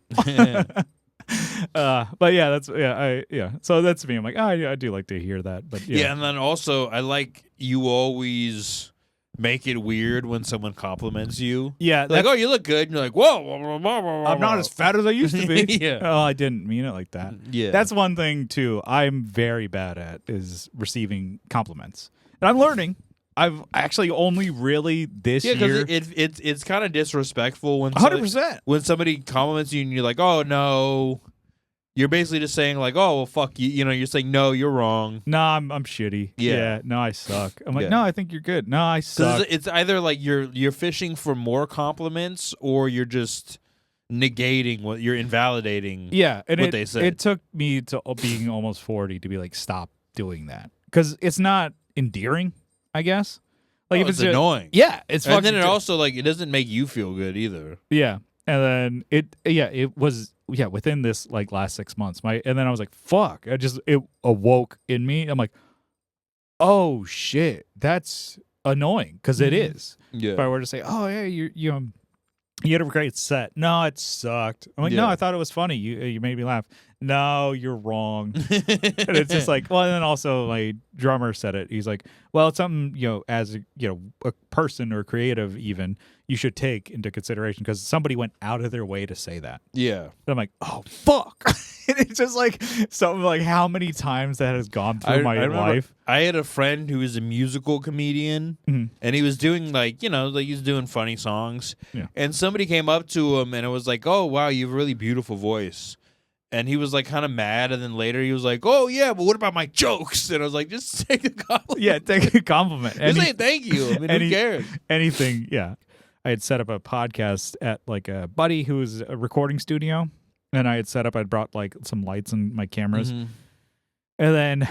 But yeah, So that's me. I'm like, oh, yeah, I do like to hear that. But yeah, and then also I like you always make it weird when someone compliments you. Yeah, like, oh, you look good. And you're like, whoa. I'm not as fat as I used to be. Yeah. Oh, I didn't mean it like that. Yeah. That's one thing too I'm very bad at is receiving compliments. And I'm learning. I've actually only really this year. Yeah, because it's kind of disrespectful when 100%. When somebody compliments you and you're like, oh no. You're basically just saying like, oh well, fuck you. You know, you're saying no, you're wrong. No, I'm shitty. Yeah. No, I suck. I'm like, no, I think you're good. No, I suck. It's either like you're fishing for more compliments or you're just negating what you're invalidating. Yeah, and what they said. It took me to being almost 40 to be like, stop doing that because it's not endearing. I guess. Like if it's annoying. Yeah, it's fucking. And then it also like it doesn't make you feel good either. Yeah, and then it was within this like last 6 months. And then I was like, fuck. It awoke in me. I'm like, oh shit, that's annoying because it is. Yeah. If I were to say, oh yeah, you had a great set. No, it sucked. I'm like, no, I thought it was funny. You made me laugh. No, you're wrong. And it's just like, well, and then also my drummer said it. He's like, well, it's something, as a person or creative even, you should take into consideration because somebody went out of their way to say that. Yeah. And I'm like, oh, fuck. And it's just like something like how many times that has gone through my life. I had a friend who was a musical comedian and he was doing like he's doing funny songs. Yeah. And somebody came up to him and it was like, oh, wow, you have a really beautiful voice. And he was like kind of mad, and then later he was like, "Oh yeah, but what about my jokes?" And I was like, "Just take a compliment." Yeah, take a compliment. Just say thank you. I mean, who cares? Anything. Yeah, I had set up a podcast at like a buddy who was a recording studio, and I'd brought like some lights and my cameras, and then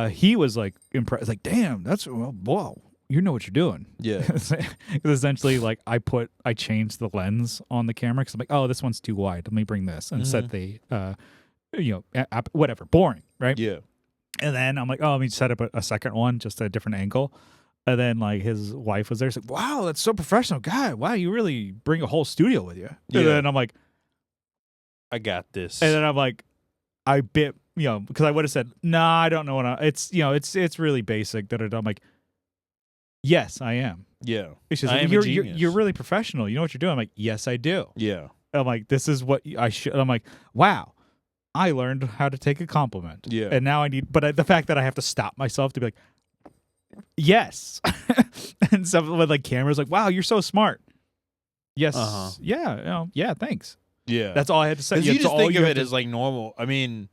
he was like impressed, like, "Damn, that's whoa." You know what you're doing. Yeah. Essentially, like I changed the lens on the camera because I'm like, oh, this one's too wide. Let me bring this and set the, whatever, boring, right? Yeah. And then I'm like, oh, let me set up a second one, just a different angle. And then like his wife was there. She's like, wow, that's so professional. God, wow, you really bring a whole studio with you. Yeah. And then I'm like, I got this. And then I'm like, I bit, because I would have said, nah, I don't know what it's really basic. I'm like, yes, I am. Yeah. It's just, you're really professional. You know what you're doing. I'm like, yes, I do. Yeah. I'm like, this is what I should. I'm like, wow, I learned how to take a compliment. Yeah. And now but the fact that I have to stop myself to be like, yes. And something with like cameras, like, wow, you're so smart. Yes. Yeah. Yeah. Thanks. Yeah. That's all I had to say. Because you just think of it as like normal. I mean,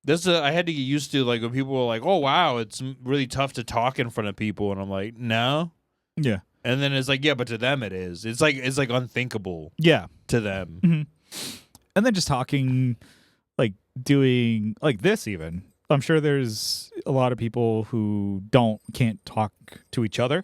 I had to get used to like when people were like, "Oh wow, it's really tough to talk in front of people," and I'm like, "No." Yeah. And then it's like, "Yeah, but to them it is. It's like unthinkable." Yeah. To them. Mm-hmm. And then just talking, like doing like this even. I'm sure there's a lot of people who can't talk to each other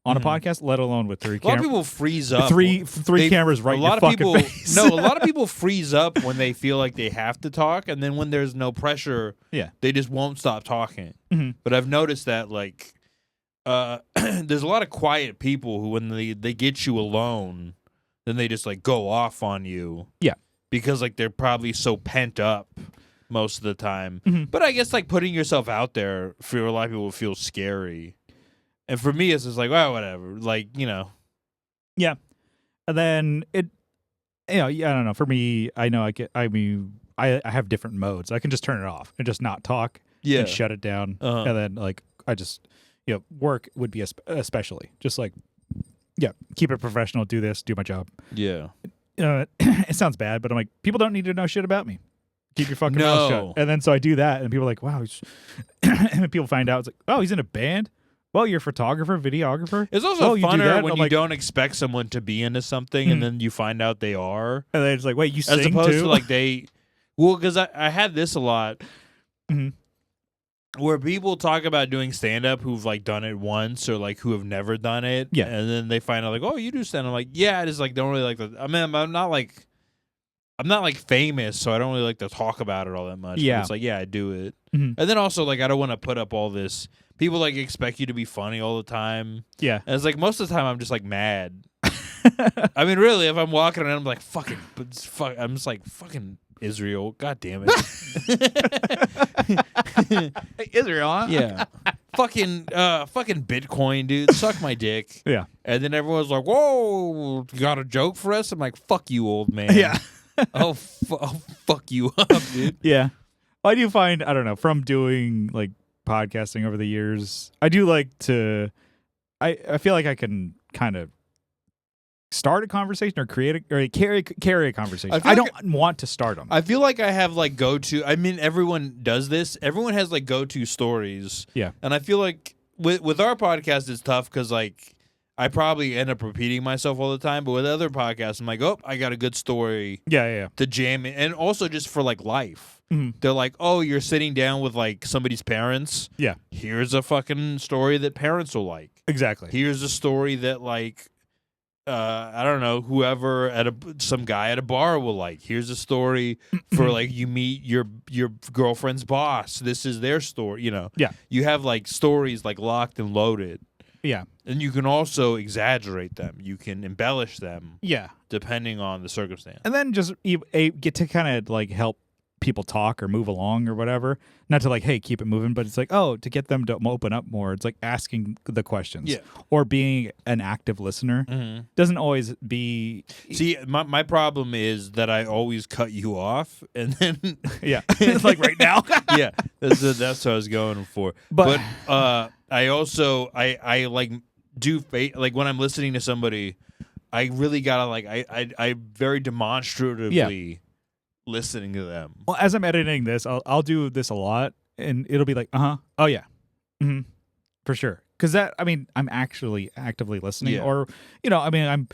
on a podcast, let alone with three cameras. A lot of people freeze up. Three cameras right in your fucking face. No, a lot of people freeze up when they feel like they have to talk, and then when there's no pressure, they just won't stop talking. Mm-hmm. But I've noticed that, like, there's a lot of quiet people who, when they get you alone, then they just like go off on you. Yeah. Because like they're probably so pent up most of the time. Mm-hmm. But I guess like putting yourself out there for a lot of people feels scary. And for me, it's just like, well, whatever. Like, Yeah. And then I don't know. For me, I know I have different modes. I can just turn it off and just not talk and shut it down. Uh-huh. And then like I just, work would be especially just like, keep it professional, do this, do my job. Yeah. It sounds bad, but I'm like, people don't need to know shit about me. Keep your fucking mouth shut. And then so I do that, and people are like, wow. And then people find out, it's like, oh, he's in a band? Well, you're a photographer, videographer? It's also funner when you like, don't expect someone to be into something, and then you find out they are. And then it's like, wait, you sing too? As opposed too? to like well, because I had this a lot. Mm-hmm. Where people talk about doing stand-up who've like done it once or like who have never done it, and then they find out like, oh, you do stand-up. I'm like, yeah, I just like don't really like the. I mean, I'm not like famous, so I don't really like to talk about it all that much. Yeah, but it's like, yeah, I do it, mm-hmm. and then also like I don't want to put up all this. People like expect you to be funny all the time. Yeah, and it's like most of the time I'm just like mad. I mean, really, if I'm walking around, I'm like fucking, I'm just like fucking. Israel, god damn it. Israel, huh? Yeah. fucking Bitcoin, dude. Suck my dick. Yeah. And then everyone's like, whoa, you got a joke for us? I'm like, fuck you, old man. Yeah. I'll fuck you up, dude. Yeah. I do find, I don't know, from doing like podcasting over the years, I do like to, I feel like I can kind of start a conversation or carry a conversation. I don't want to start them. I feel like I have like go-to. I mean, everyone does this. Everyone has like go-to stories. Yeah. And I feel like with our podcast, it's tough because like I probably end up repeating myself all the time. But with other podcasts, I'm like, oh, I got a good story. Yeah. To jam in, and also just for like life. Mm-hmm. They're like, oh, you're sitting down with like somebody's parents. Yeah. Here's a fucking story that parents will like. Exactly. Here's a story that like. I don't know, whoever some guy at a bar will like. Here's a story for like you meet your girlfriend's boss. This is their story, Yeah. You have like stories like locked and loaded. Yeah. And you can also exaggerate them. You can embellish them. Yeah. Depending on the circumstance. And then just get to kind of like help people talk or move along or whatever. Not to like, hey, keep it moving, but it's like, oh, to get them to open up more. It's like asking the questions. Yeah. Or being an active listener. Mm-hmm. Doesn't always be. See, my problem is that I always cut you off, and then yeah, like right now. Yeah, that's what I was going for. But I also I like do like when I'm listening to somebody, I really gotta like I very demonstratively listening to them. Well, as I'm editing this, I'll do this a lot, and it'll be like, oh yeah, mm-hmm, for sure. Because I'm actually actively listening, or I'm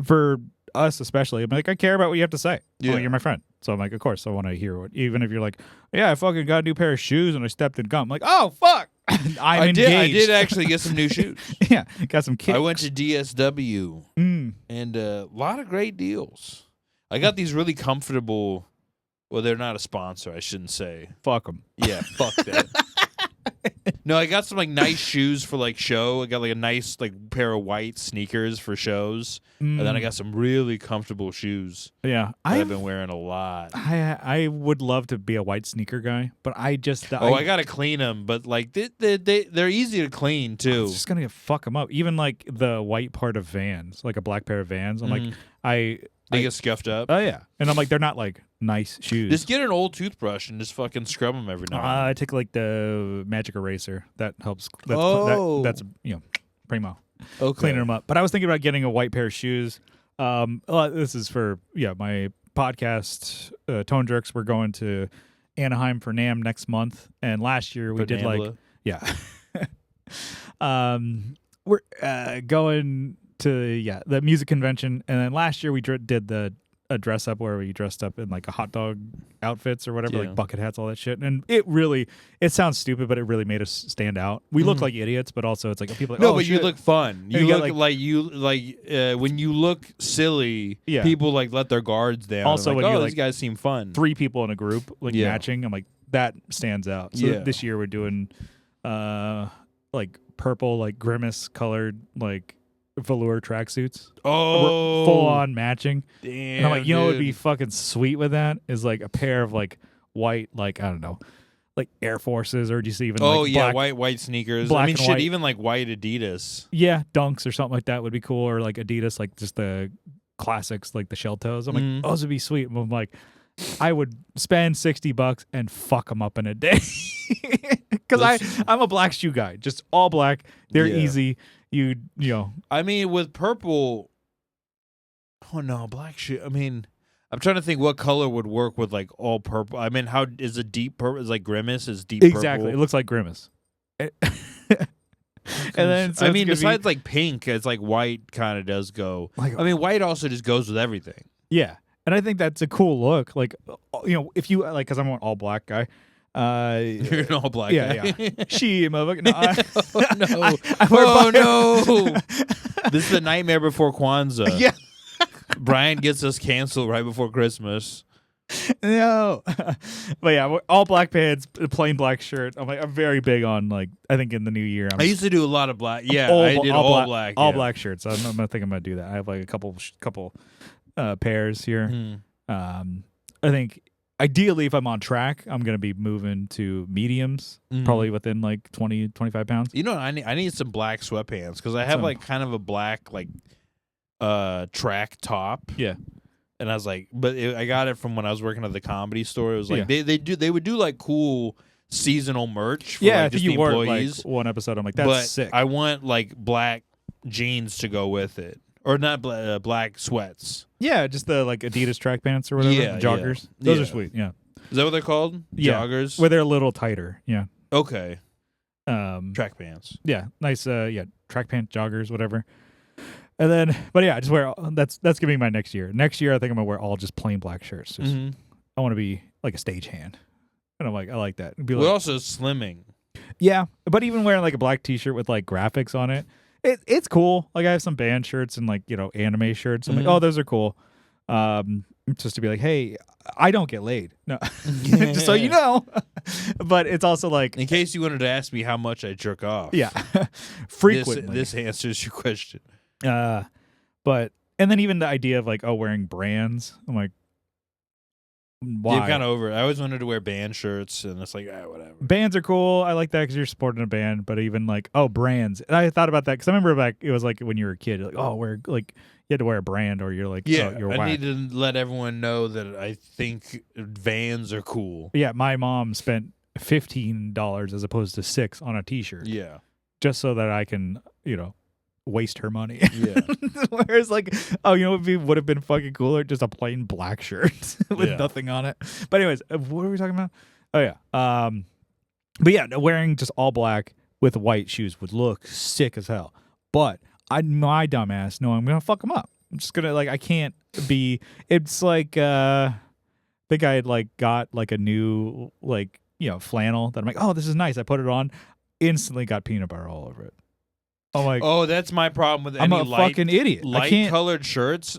for us especially, I'm like, I care about what you have to say. Yeah. Oh, you're my friend, so I'm like, of course I want to hear what. Even if you're like, yeah, I fucking got a new pair of shoes and I stepped in gum. I'm like, oh fuck, I'm engaged. I did actually get some new shoes. Yeah, got some kicks. I went to DSW and a lot of great deals. I got these really comfortable. Well, they're not a sponsor, I shouldn't say. Fuck them. Yeah, fuck that. No, I got some like nice shoes for like show. I got like a nice like pair of white sneakers for shows, and then I got some really comfortable shoes. Yeah, I've been wearing a lot. I would love to be a white sneaker guy, but I just I gotta clean them. But like they're easy to clean too. I'm just gonna fuck them up. Even like the white part of Vans, like a black pair of Vans. I'm like They get scuffed up. Oh yeah, and I'm like, they're not like nice shoes. Just get an old toothbrush and just fucking scrub them every now and then. I take like the magic eraser. That helps. That's primo. Okay. Cleaning them up. But I was thinking about getting a white pair of shoes. This is for my podcast. Tone Jerks. We're going to Anaheim for NAMM next month, and last year we did like we're going to the music convention, and then last year we did a dress up where we dressed up in like a hot dog outfits or whatever, like bucket hats, all that shit, and it sounds stupid, but it really made us stand out. We look like idiots, but also it's like people are like, no, oh, but shit. you look fun. You look when you look silly, people like let their guards down. Also, like, when these guys seem fun. 3 people in a group like matching, I'm like, that stands out. So this year we're doing like purple, like grimace colored, like velour tracksuits. Oh, Full on matching. damn! And I'm like, you know what would be dude. fucking sweet with that is like a pair of like white, like I don't know, like Air Forces, or just even Oh like yeah, black, white sneakers. black I mean, and shit, white. even like white Adidas. Yeah, Dunks or something like that would be cool, or like Adidas, like just the classics, like the shell toes. I'm like, those would be sweet. I'm like, I would spend $60 and fuck them up in a day because I'm a black shoe guy, just all black. They're Yeah. easy. You know. I mean, with purple. Oh no, black shoe. I mean, I'm trying to think what color would work with like all purple. I mean, how is a deep purple? Is like Grimace is deep Exactly. purple. It looks like Grimace. And then so I it's mean, gonna besides be, like pink, it's like white kind of does go. like, I mean, white also just goes with everything. yeah, and I think that's a cool look. Like, if you like, because I'm an all black guy. You're an all black yeah, guy. yeah. She, motherfucker. No, Oh no! I wear Oh black- no! This is the nightmare before Kwanzaa. Yeah. Brian gets us canceled right before Christmas. No, but yeah, all black pants, plain black shirt. I'm very big on like. I think in the new year, I used to do a lot of black. Yeah, all I bla- did all all black, black. Yeah. black shirts. I think I'm gonna do that. I have like a couple pairs here. Mhm. I think ideally, if I'm on track, I'm gonna be moving to mediums, Mhm. probably within like 20, 25 pounds. You know, I need some black sweatpants because I have Some- like kind of a black like track top. Yeah. And I was like, but I got it from when I was working at the Comedy Store. It was like Yeah. they would do like cool seasonal merch for Yeah, like, I just think you the wore employees. like one episode. I'm like, that's but sick. I want like black jeans to go with it, or not black sweats. Yeah, just the like Adidas track pants or whatever, Yeah, joggers. yeah. Those Yeah. are sweet. Yeah, Is that what they're called? Yeah. Joggers. where they're a little tighter. Yeah. Okay. Track Track pants. Yeah, nice. Track pant joggers, whatever. And then, but yeah, I just wear. That's gonna be my next year. Next year, I think I'm gonna wear all just plain black shirts. Just, Mhm. I want to be like a stagehand, and I'm like, I like that. It'd be We're like, also slimming. yeah, but even wearing like a black T-shirt with like graphics on it, it's cool. Like I have some band shirts and like anime shirts. I'm Mhm. like, oh, those are cool. Just to be like, hey, I don't get laid. No, just so you know. But it's also like, In case you wanted to ask me how much I jerk off. yeah, frequently. This answers your question. But and then even the idea of like, oh, wearing brands. I'm like, why? I'm kind of over it. I always wanted to wear band shirts, and it's like, whatever. Bands are cool. I like that because you're supporting a band. But even like, oh, brands. And I thought about that because I remember back, it was like when you were a kid, you're like, oh, wear like you had to wear a brand, or you're like, Yeah, oh, you're I whack. need to let everyone know that I think Vans are cool. Yeah, my mom spent $15 as opposed to $6 on a T-shirt, Yeah, just so that I can, waste her money. yeah. Whereas like, oh, would have been fucking cooler, just a plain black shirt with Yeah. nothing on it. But anyways, what were we talking about? Oh yeah, but yeah, wearing just all black with white shoes would look sick as hell. But my dumbass, no, I'm gonna fuck them up. I'm just gonna I can't be. It's like I think I had got a new flannel that I'm like, oh, this is nice. I put it on, instantly got peanut butter all over it. I'm like, Oh, that's my problem with I'm any a fucking idiot. I light can't. colored shirts.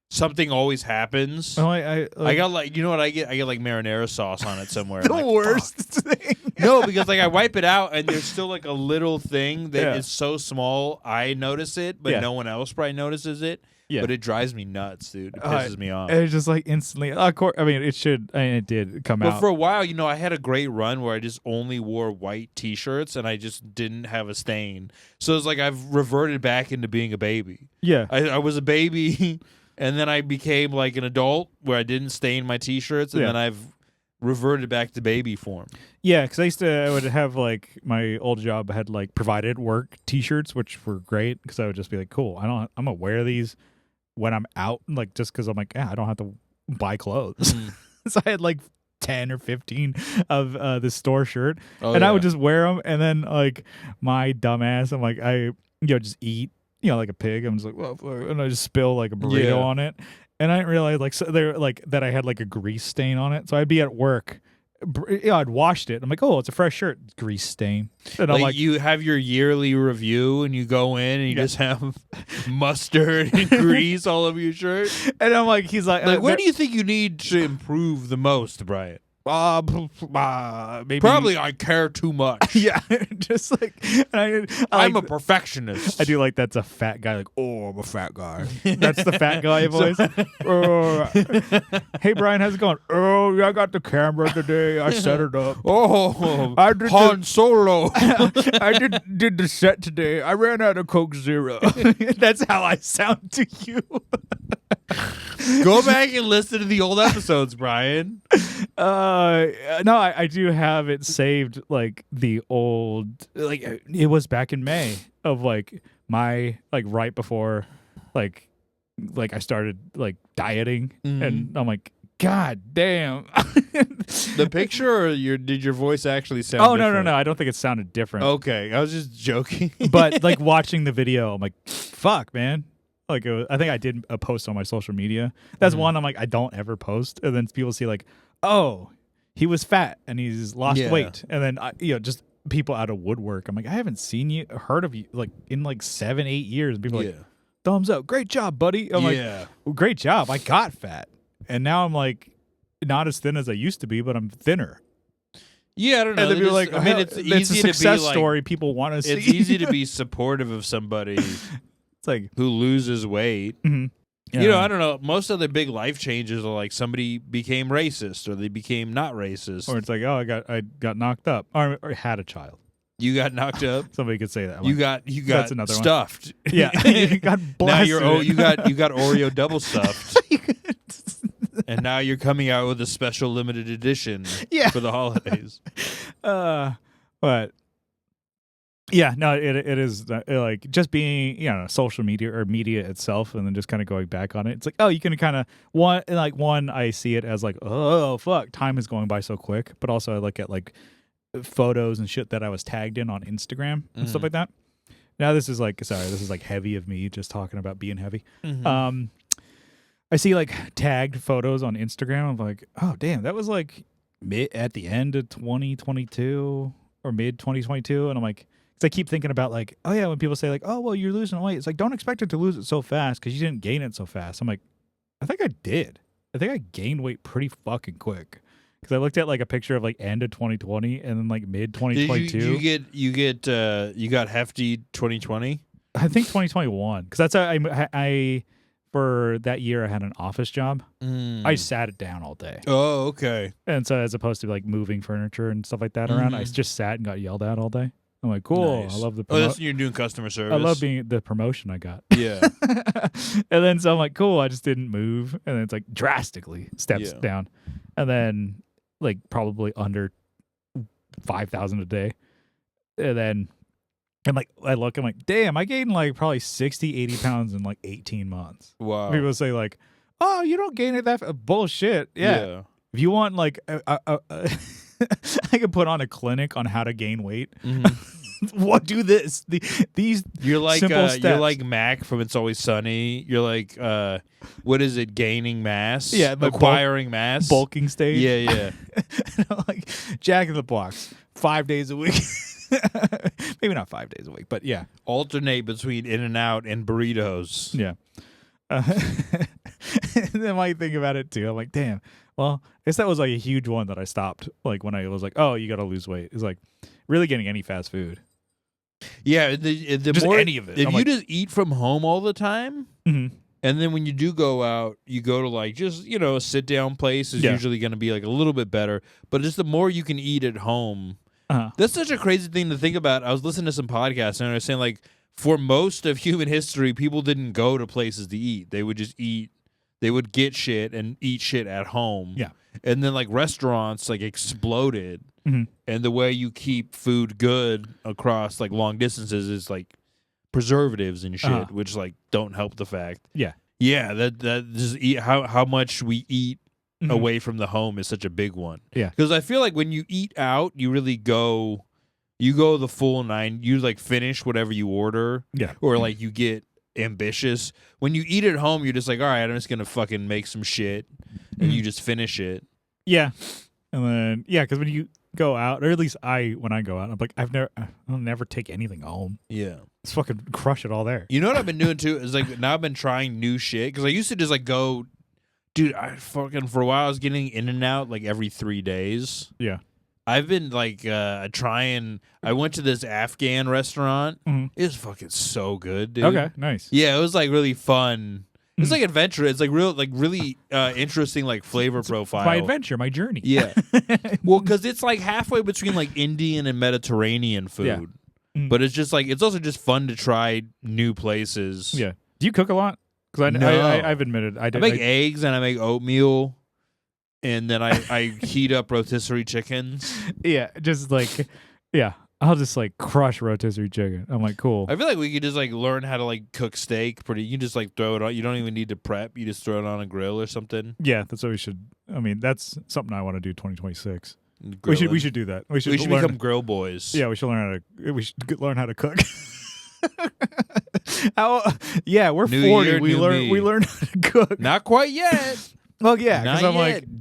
Something always happens. I got you know what I get? I get marinara sauce on it somewhere. the I'm like, worst fuck. thing. No, because I wipe it out and there's still a little thing that Yeah. is so small I notice it, but Yeah. no one else probably notices it. Yeah. But it drives me nuts, dude. It pisses me off. It's just instantly. Of course, I mean, it should. it did come But out. for a while, I had a great run where I just only wore white T-shirts and I just didn't have a stain. So it's like I've reverted back into being a baby. Yeah. I was a baby, and then I became an adult where I didn't stain my T-shirts, and Yeah. then I've reverted back to baby form. Yeah, because I would have my old job had provided work T-shirts, which were great because I would just be like, cool. I'm gonna wear these when I'm out, just because I'm I don't have to buy clothes. So I had 10 or 15 of this store shirt, Oh, and I yeah. would just wear them, and then my dumbass, I'm I just eat like a pig. I'm just well, and I just spill a burrito Yeah. on it, and I didn't realize so they're that I had a grease stain on it. So I'd be at work. I'd washed it. I'm oh, it's a fresh shirt. It's grease stain. And I'm you have your yearly review, and you go in and you Yeah. just have mustard and grease all over your shirt. and I'm he's Where do you think you need to improve the most, Brian? maybe Probably I care too much. yeah, just like I I'm like a perfectionist. I do like that's a fat guy. Like, oh, I'm a fat guy. That's the fat guy voice. Hey, Brian, how's it going? Oh, I got the camera today. I set it up. Oh, I did Han Solo. I did the set today. I ran out of Coke Zero. That's how I sound to you. Go back and listen to the old episodes, Brian. No, I do have it saved. Like the old, like it was back in May of like my like right before, like I started like dieting, and I'm like, God damn. The picture, or did your voice actually sound? Oh different? no! I don't think it sounded different. Okay, I was just joking. But like watching the video, I'm like, fuck, man. Like I think I did a post on my social media. That's one I'm like, I don't ever post, and then people see like, oh, he was fat and he's lost weight, and then just people out of woodwork. I'm like, I haven't seen you, heard of you like in like 7-8 years. And people are like, thumbs up, great job, buddy. I'm like, well, great job. I got fat, and now I'm like not as thin as I used to be, but I'm thinner. Yeah, I don't know. And they'd be like, I mean, it's a easy success to be story people want to see. It's easy to be supportive of somebody It's like who loses weight. mm-hmm. You know, I don't know. Most of the big life changes are like somebody became racist or they became not racist. Or it's like, oh, I got knocked up or had a child. You got knocked up. Somebody could say that. I'm You like, got that's another stuffed. one. Yeah, you got blasted. Now you got Oreo double stuffed. And now you're coming out with a special limited edition for the holidays. But yeah, no, it is like just being, social media or media itself, and then just kind of going back on it. It's like, oh, you can kind of one, I see it as like, oh fuck, time is going by so quick. But also I look at like photos and shit that I was tagged in on Instagram and stuff like that. Now this is like heavy of me just talking about being heavy. Mm-hmm. I see like tagged photos on Instagram. I'm like, oh damn, that was like at the end of 2022 or mid 2022, and I'm like, because I keep thinking about like, oh yeah, when people say like, oh well, you're losing weight, it's like, don't expect it to lose it so fast because you didn't gain it so fast. I'm like, I think I did. I think I gained weight pretty fucking quick. Because I looked at like a picture of like end of 2020 and then like mid 2022. You got hefty 2020. I think 2021, because that's how I for that year I had an office job. I sat it down all day. Oh, okay. And so as opposed to like moving furniture and stuff like that around, I just sat and got yelled at all day. I'm like, cool. Nice. I love the that's when you're doing customer service. I love being the promotion I got. Yeah. And then so I'm like, cool. I just didn't move, and then it's like drastically steps down, and then like probably under 5,000 a day, and then I'm like, I look, I'm like, damn, I gained like probably 60, 80 pounds in like 18 months. Wow. People say like, oh, you don't gain it that bullshit. Yeah. If you want like, I could put on a clinic on how to gain weight. What do this? These you're like simple steps. You're like Mac from It's Always Sunny. You're like what is it? Gaining mass? Yeah, acquiring mass, bulking stage. Yeah. Like Jack in the Box, 5 days a week. Maybe not 5 days a week, but yeah. Alternate between In-N-Out and burritos. Yeah. And then I think about it too. I'm like, damn. Well, I guess that was like a huge one that I stopped. Like when I was like, oh, you got to lose weight. It's like really getting any fast food. Yeah, the just more any of it. If you just eat from home all the time, mm-hmm. and then when you do go out, you go to like just a sit down place is usually going to be like a little bit better. But just the more you can eat at home, that's such a crazy thing to think about. I was listening to some podcasts and I was saying like for most of human history, people didn't go to places to eat. They would just eat. They would get shit and eat shit at home. Yeah. And then like restaurants like exploded. Mm-hmm. And the way you keep food good across like long distances is like preservatives and shit, which like don't help the fact. Yeah. Yeah, that just how much we eat away from the home is such a big one. Yeah. Because I feel like when you eat out, you really go the full 9. You like finish whatever you order. Yeah. Or like you get ambitious. When you eat at home, you're just like, all right, I'm just gonna fucking make some shit, and you just finish it. Yeah, and then because when you go out, or at least when I go out, I'm like, I'll never take anything home. Yeah, let's fucking crush it all there. You know what I've been doing too is like now I've been trying new shit because I used to just like go Dude, I fucking for a while I was getting in and out like every 3 days. Yeah. I've been like trying. I went to this Afghan restaurant. Mhm. It was fucking so good, dude. Okay, nice. Yeah, it was like really fun. It's like adventure. It's like really interesting like flavor profile. My adventure, my journey. Yeah. Well, because it's like halfway between like Indian and Mediterranean food. Yeah. Mhm. But it's just like it's also just fun to try new places. Yeah. Do you cook a lot? Because No. I've admitted I I did. make eggs and I make oatmeal, and then I heat up rotisserie chickens. Yeah, just like, yeah, I'll just like crush rotisserie chicken. I'm like, cool. I feel like we could just like learn how to like cook steak. You can just like throw it on. You don't even need to prep. You just throw it on a grill or something. Yeah, that's what we should. I mean, that's something I want to do. 2026. Grilling. We should do that. We should become grill boys. Yeah, we should learn how to. We should learn how to cook. We're New 40. year, we new learn. me. We learn how to cook. Not quite yet. Well, yeah, Not because I'm yet. like,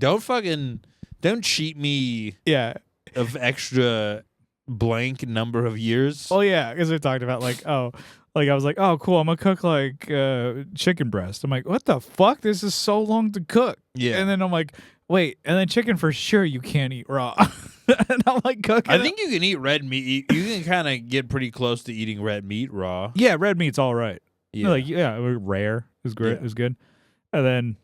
Don't cheat me yeah. of extra blank number of years. Oh yeah, because we talked about like, oh, like I was like, oh cool, I'm gonna cook like chicken breast. I'm like, what the fuck? This is so long to cook. Yeah. And then I'm like, wait, and then chicken for sure you can't eat raw. And I'm like cooking. I think you can eat red meat. You can kind of get pretty close to eating red meat raw. yeah, red meat's all right. Yeah. Like rare is great. Yeah. Is good. And then,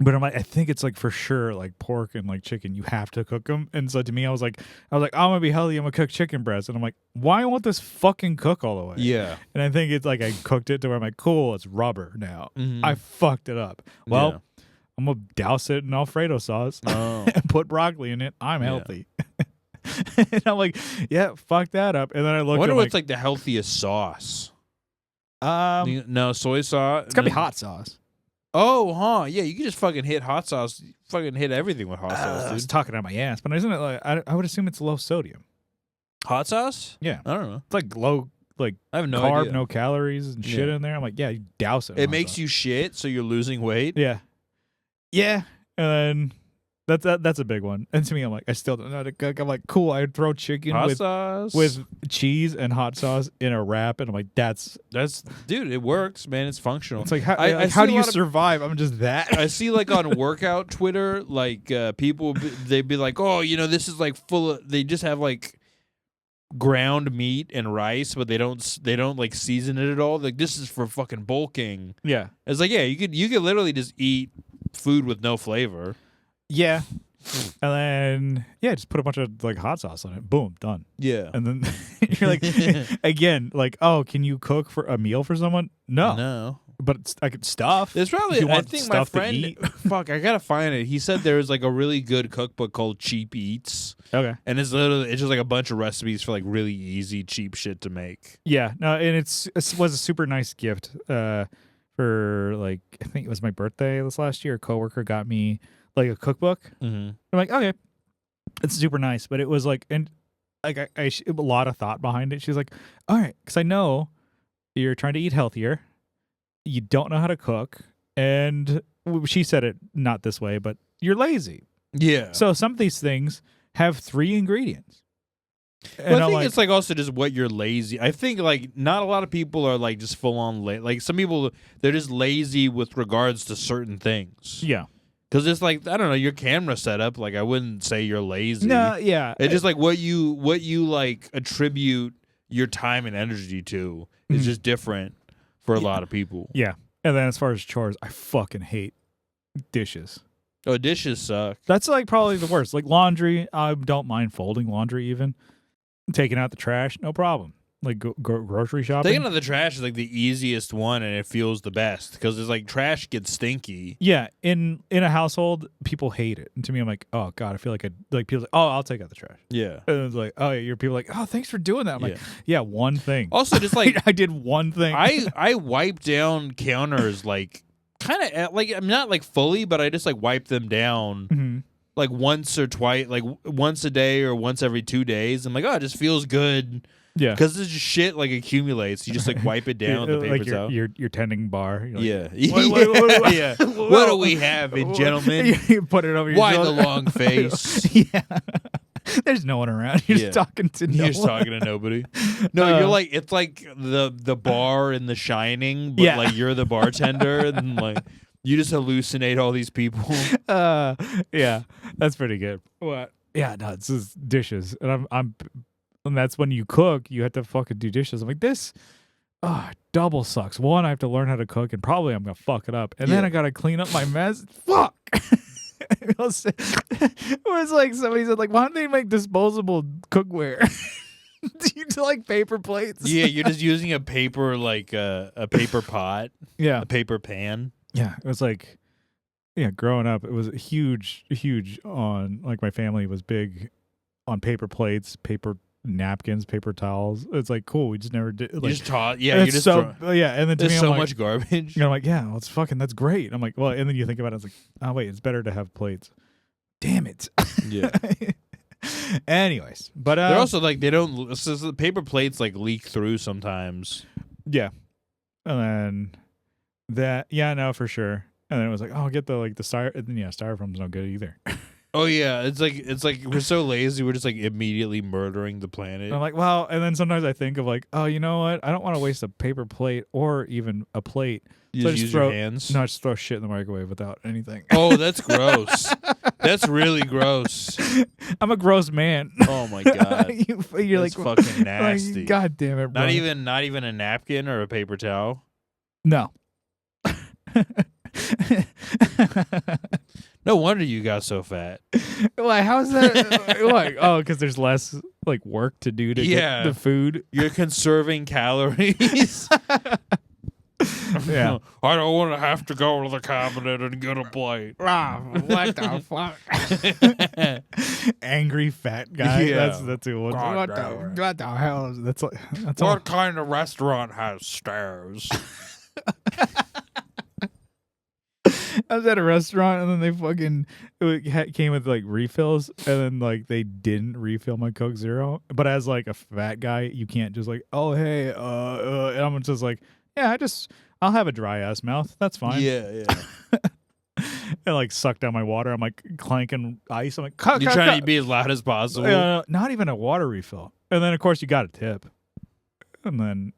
but I'm like, I think it's like for sure like pork and like chicken. You have to cook them. And so to me, I was like, I'm gonna be healthy. I'm gonna cook chicken breast. And I'm like, why won't this fucking cook all the way? Yeah. And I think it's like I cooked it to where I'm like, cool, it's rubber now. Mhm. I fucked it up. Well, I'm gonna douse it in Alfredo sauce Oh. and put broccoli in it. I'm Yeah. healthy. And I'm like, yeah, fuck that up. And then I I looked wonder at what's like the healthiest sauce. No, soy sauce. it's gotta be hot sauce. Oh, huh? Yeah, you can just fucking hit hot sauce. Fucking hit everything with hot I sauce, was dude. talking out my ass, but isn't it like I would assume it's low sodium. Hot sauce? Yeah, I don't know. it's like low, like I have no carb, idea. no calories and shit Yeah. in there. I'm like, yeah, you douse it. in It hot makes sauce. you shit, so you're losing weight. Yeah, yeah, and then that's a big one. And to me, I'm like, I still don't know how to cook. I'm like, cool. I throw chicken Hot with sauce cheese and hot sauce in a wrap, and I'm like, that's dude. It works, man. It's functional. it's like how, I like, see how a do you lot of- survive? I'm just that. I see like on workout Twitter, like people they'd be like, oh, this is like full of. They just have like ground meat and rice, but they don't like season it at all. Like this is for fucking bulking. Yeah, It's like you could literally just eat food with no flavor. yeah, and then just put a bunch of like hot sauce on it. Boom, done. Yeah. And then you're like, again, like, oh, can you cook for a meal for someone? No. But I could stuff. There's probably. If you I want think my stuff to friend. eat. Fuck, I gotta find it. He said there's like a really good cookbook called Cheap Eats, Okay. and it's just like a bunch of recipes for like really easy, cheap shit to make. Yeah. No, and it was a super nice gift. For like, I think it was my birthday this last year. A coworker got me like a cookbook. Mm-hmm. I'm like, okay, it's super nice, but it was like, and like a lot of thought behind it. She's like, all right, because I know you're trying to eat healthier, you don't know how to cook, and she said it not this way, but you're lazy. Yeah. So some of these things have 3 ingredients. Well, I I'm think it's like also just what you're lazy. I think like not a lot of people are like just full on like some people they're just lazy with regards to certain things. yeah, Because it's like I don't know your camera setup. Like I wouldn't say you're lazy. no, yeah, It's just like what you like attribute your time and energy to is Mhm. just different for a lot of people. yeah. And then as far as chores, I fucking hate dishes. Oh, dishes suck. That's like probably the worst. Like laundry, I don't mind folding laundry even. Taking out the trash, no problem. Like grocery shopping. Taking out the trash is like the easiest one, and it feels the best because it's like trash gets stinky. Yeah, in a household, people hate it. And to me, I'm like, oh god, I feel like people like, oh, I'll take out the trash. Yeah. And it's like, oh, your people like, oh, thanks for doing that. I'm like, yeah, one thing. Also, just like I did one thing. I wipe down counters like kind of like I'm not like fully, but I just like wipe them down Mhm. like once or twice, like once a day or once every 2 days. I'm like, oh, it just feels good Yeah, because this just shit like accumulates. You just like wipe it down, the like paper's out. your tending bar. You're like, Yeah, what- yeah. What do we have, gentlemen? You put it over your Why the shoulder. long face? Yeah. There's no one around. You're Yeah. just talking to no You're just one. talking to nobody. No, you're like it's like the bar in The Shining, but Yeah. like you're the bartender, and like You just hallucinate all these people. Yeah, that's pretty good. What? Yeah, no, it's just dishes, and and that's when you cook, you have to fucking do dishes. I'm like, this, double sucks. One, I have to learn how to cook, and probably I'm gonna fuck it up, and then Yeah. I gotta clean up my mess. Fuck. It was like somebody said, like, why don't they make disposable cookware? Do you do like paper plates? Yeah, you're just using a paper like a paper pot, Yeah, a paper pan. yeah. It was like, yeah, growing up, it was huge on, like, my family was big on paper plates, paper napkins, paper towels. It's like, cool. We just never did. Like, You just taught. Yeah, it's you just so yeah. And then to there's me, I'm so like, much garbage. you know, I'm like, yeah, well, it's fucking, that's great. I'm like, well, and then you think about it, it's like, oh wait, it's better to have plates. Damn it. Yeah. Anyways, but They're also like they don't. So the paper plates like leak through sometimes. yeah, and then that, yeah, no, for sure. And then it was like, oh, get the styrofoam's no good either. Oh yeah, it's like we're so lazy. We're just like immediately murdering the planet. And I'm like, well, and then sometimes I think of like, oh, you know what? I don't want to waste a paper plate or even a plate. You So I just just use your throw- hands. No, I just throw shit in the microwave without anything. Oh, that's gross. That's really gross. I'm a gross man. Oh my god, You're that's like, fucking nasty. like, God damn it, bro. Not even a napkin or a paper towel. No. No wonder you got so fat. Like, how's that? Like, oh, because there's less like work to do to Yeah. get the food. You're conserving calories. Yeah. I don't want to have to go to the cabinet and get a plate. What the fuck? Angry fat guy. Yeah. That's who. God What damn the, what the hell? That's all. What kind of restaurant has stairs? I was at a restaurant and then they fucking came with like refills and then like they didn't refill my Coke Zero. But as like a fat guy, you can't just like, oh hey, and I'm just like, yeah, I'll have a dry ass mouth. That's fine. Yeah. And like suck down my water. I'm like clanking ice. I'm like, You're trying to be as loud as possible. not even a water refill. And then of course you got a tip. And then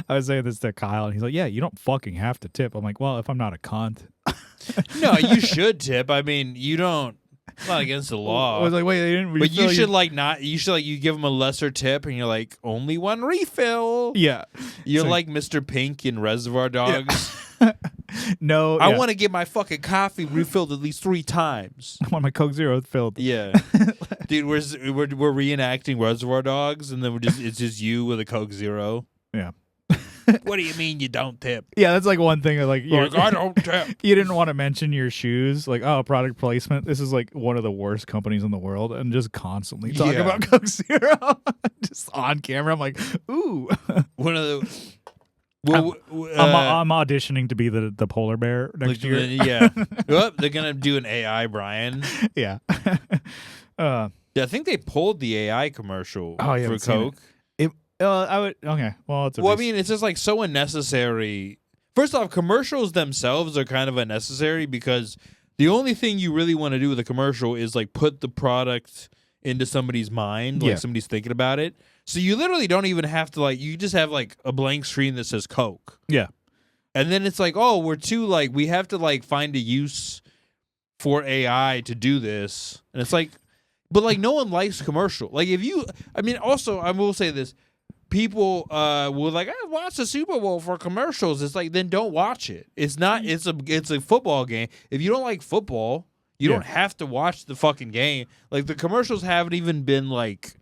I was saying this to Kyle, and he's like, "Yeah, you don't fucking have to tip." I'm like, "Well, if I'm not a cunt." No, you should tip. I mean, you don't. It's not against the law. I was like, "Wait, they didn't refill." But you should like not. You should like you give them a lesser tip, and you're like only one refill. Yeah, You're like Mr. Pink in Reservoir Dogs. no, I want to get my fucking coffee refilled at least 3 times. I want my Coke Zero filled. Yeah, dude, we're reenacting Reservoir Dogs, and then it's just you with a Coke Zero. Yeah. What do you mean you don't tip? Yeah, that's like one thing. Like, I don't tip. You didn't want to mention your shoes, like, oh, product placement. This is like one of the worst companies in the world, and just constantly talk about Coke Zero, just on camera. I'm like, ooh. One of the. Well, I'm auditioning to be the polar bear next year. Yeah. Oh, they're gonna do an AI Brian. Yeah. Yeah, I think they pulled the AI commercial for Coke. I would. Okay. Well, it's. I mean, it's just like so unnecessary. First off, commercials themselves are kind of unnecessary because the only thing you really want to do with a commercial is like put the product into somebody's mind, like somebody's thinking about it. So you literally don't even have to like. You just have like a blank screen that says Coke. Yeah. And then it's like, oh, we have to like find a use for AI to do this, and it's like, but like no one likes commercial. Like also I will say this. People will like, I watch the Super Bowl for commercials. It's like, then don't watch it. It's not. It's a football game. If you don't like football, you don't have to watch the fucking game. Like the commercials haven't even been like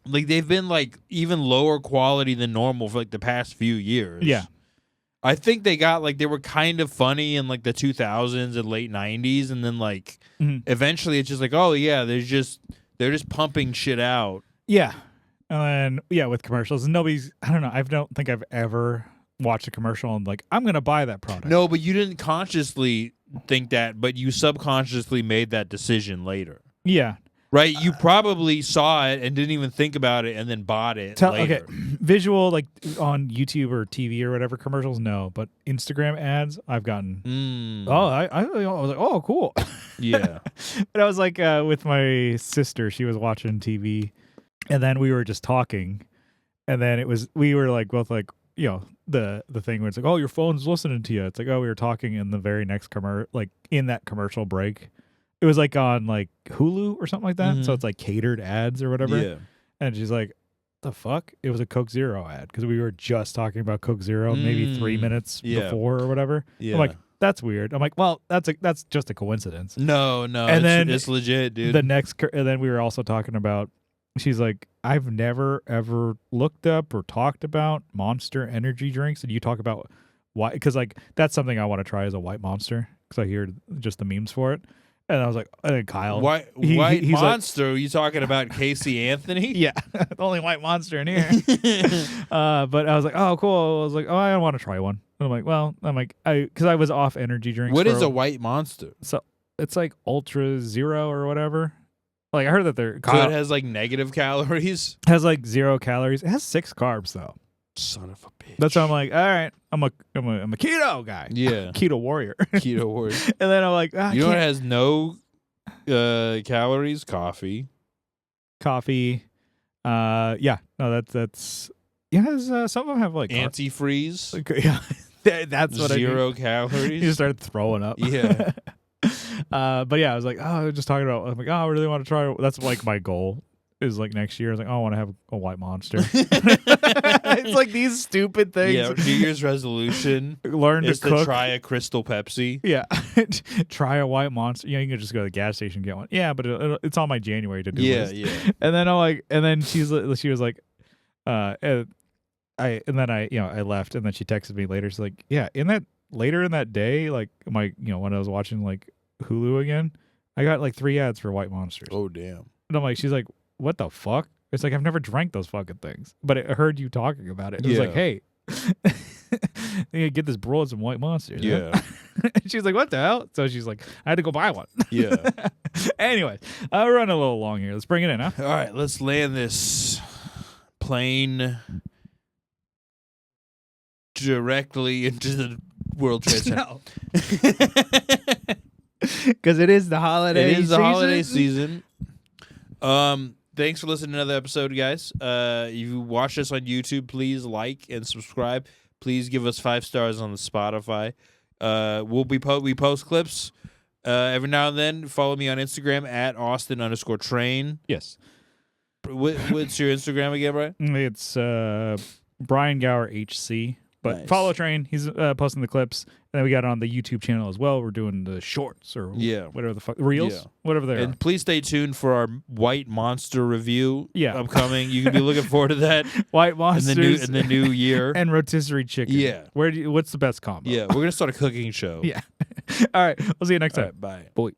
they've been like even lower quality than normal for like the past few years. Yeah, I think they were kind of funny in like the 2000s and late 90s, and then like eventually it's just like, oh yeah, they're just pumping shit out. Yeah. And with commercials, and I don't know, I don't think I've ever watched a commercial and like, I'm going to buy that product. No, but you didn't consciously think that, but you subconsciously made that decision later. Yeah. Right? You probably saw it and didn't even think about it and then bought it later. Okay, visual, like on YouTube or TV or whatever, commercials, no. But Instagram ads, I've gotten. Oh, I was like, oh, cool. Yeah. But I was like with my sister, she was watching TV. And then we were just talking, and then we were like both like, the thing where it's like, oh, your phone's listening to you. It's like, oh, we were talking in the very next in that commercial break. It was like on like Hulu or something like that. So it's like catered ads or whatever. Yeah. And she's like, the fuck? It was a Coke Zero ad because we were just talking about Coke Zero maybe 3 minutes before or whatever. Yeah. I'm like, that's weird. I'm like, well, that's just a coincidence. No, And then it's legit, dude. And then we were also talking about, she's like, I've never ever looked up or talked about Monster energy drinks. And you talk about why, because like that's something I want to try as a white Monster because I hear just the memes for it. And I was like, and then Kyle, White he's Monster? Are you talking about Casey Anthony? Yeah, the only white monster in here. But I was like, oh, cool. I was like, oh, I want to try one. And because I was off energy drinks. What is a white Monster? So it's like Ultra Zero or whatever. Like I heard that So it has like negative calories. Has like 0 calories. It has 6 carbs though. Son of a bitch. That's why I'm like, all right, I'm a keto guy. Yeah. Keto warrior. Keto warrior. And then I'm like, you know what has no calories? Coffee. Coffee. Yeah. No, that's some of them have like antifreeze. That's what 0 calories. You started throwing up. Yeah. But yeah, I was like, oh, just talking about. I'm like, oh, I really want to try. That's like my goal. Is like next year. I was like, oh, I want to have a white monster. It's like these stupid things. Yeah, New Year's resolution Learn to cook. Try a Crystal Pepsi. Yeah, try a white monster. Yeah, you can just go to the gas station and get one. Yeah, but it's on my January to do list. Yeah. And then I'm like, and then she was like, I left, and then she texted me later. She's like, yeah, later in that day, like when I was watching like Hulu again, I got like 3 ads for white monsters. Oh damn! And I'm like, she's like, what the fuck? It's like, I've never drank those fucking things, but I heard you talking about it. It was like, hey, you get this bro some white monsters. Yeah. She's like, what the hell? So she's like, I had to go buy one. Yeah. Anyway, we're running a little long here. Let's bring it in, huh? All right, let's land this plane directly into the World Trade Center. No. Because it is the holiday season. It is the holiday season. Thanks for listening to another episode, guys. If you watch us on YouTube, please like and subscribe. Please give us 5 stars on the Spotify. We post clips every now and then. Follow me on Instagram at Austin_train. Yes. What's your Instagram again, Brian? It's Brian Gower HC. But nice. Follow Train. He's posting the clips. And then we got it on the YouTube channel as well. We're doing the shorts or whatever the fuck. Reels? Whatever they are. And please stay tuned for our White Monster review upcoming. You can be looking forward to that. White Monsters. In the new year. And rotisserie chicken. Yeah. What's the best combo? Yeah, we're going to start a cooking show. Yeah. All right. We'll see you next time. Right, bye. Boy.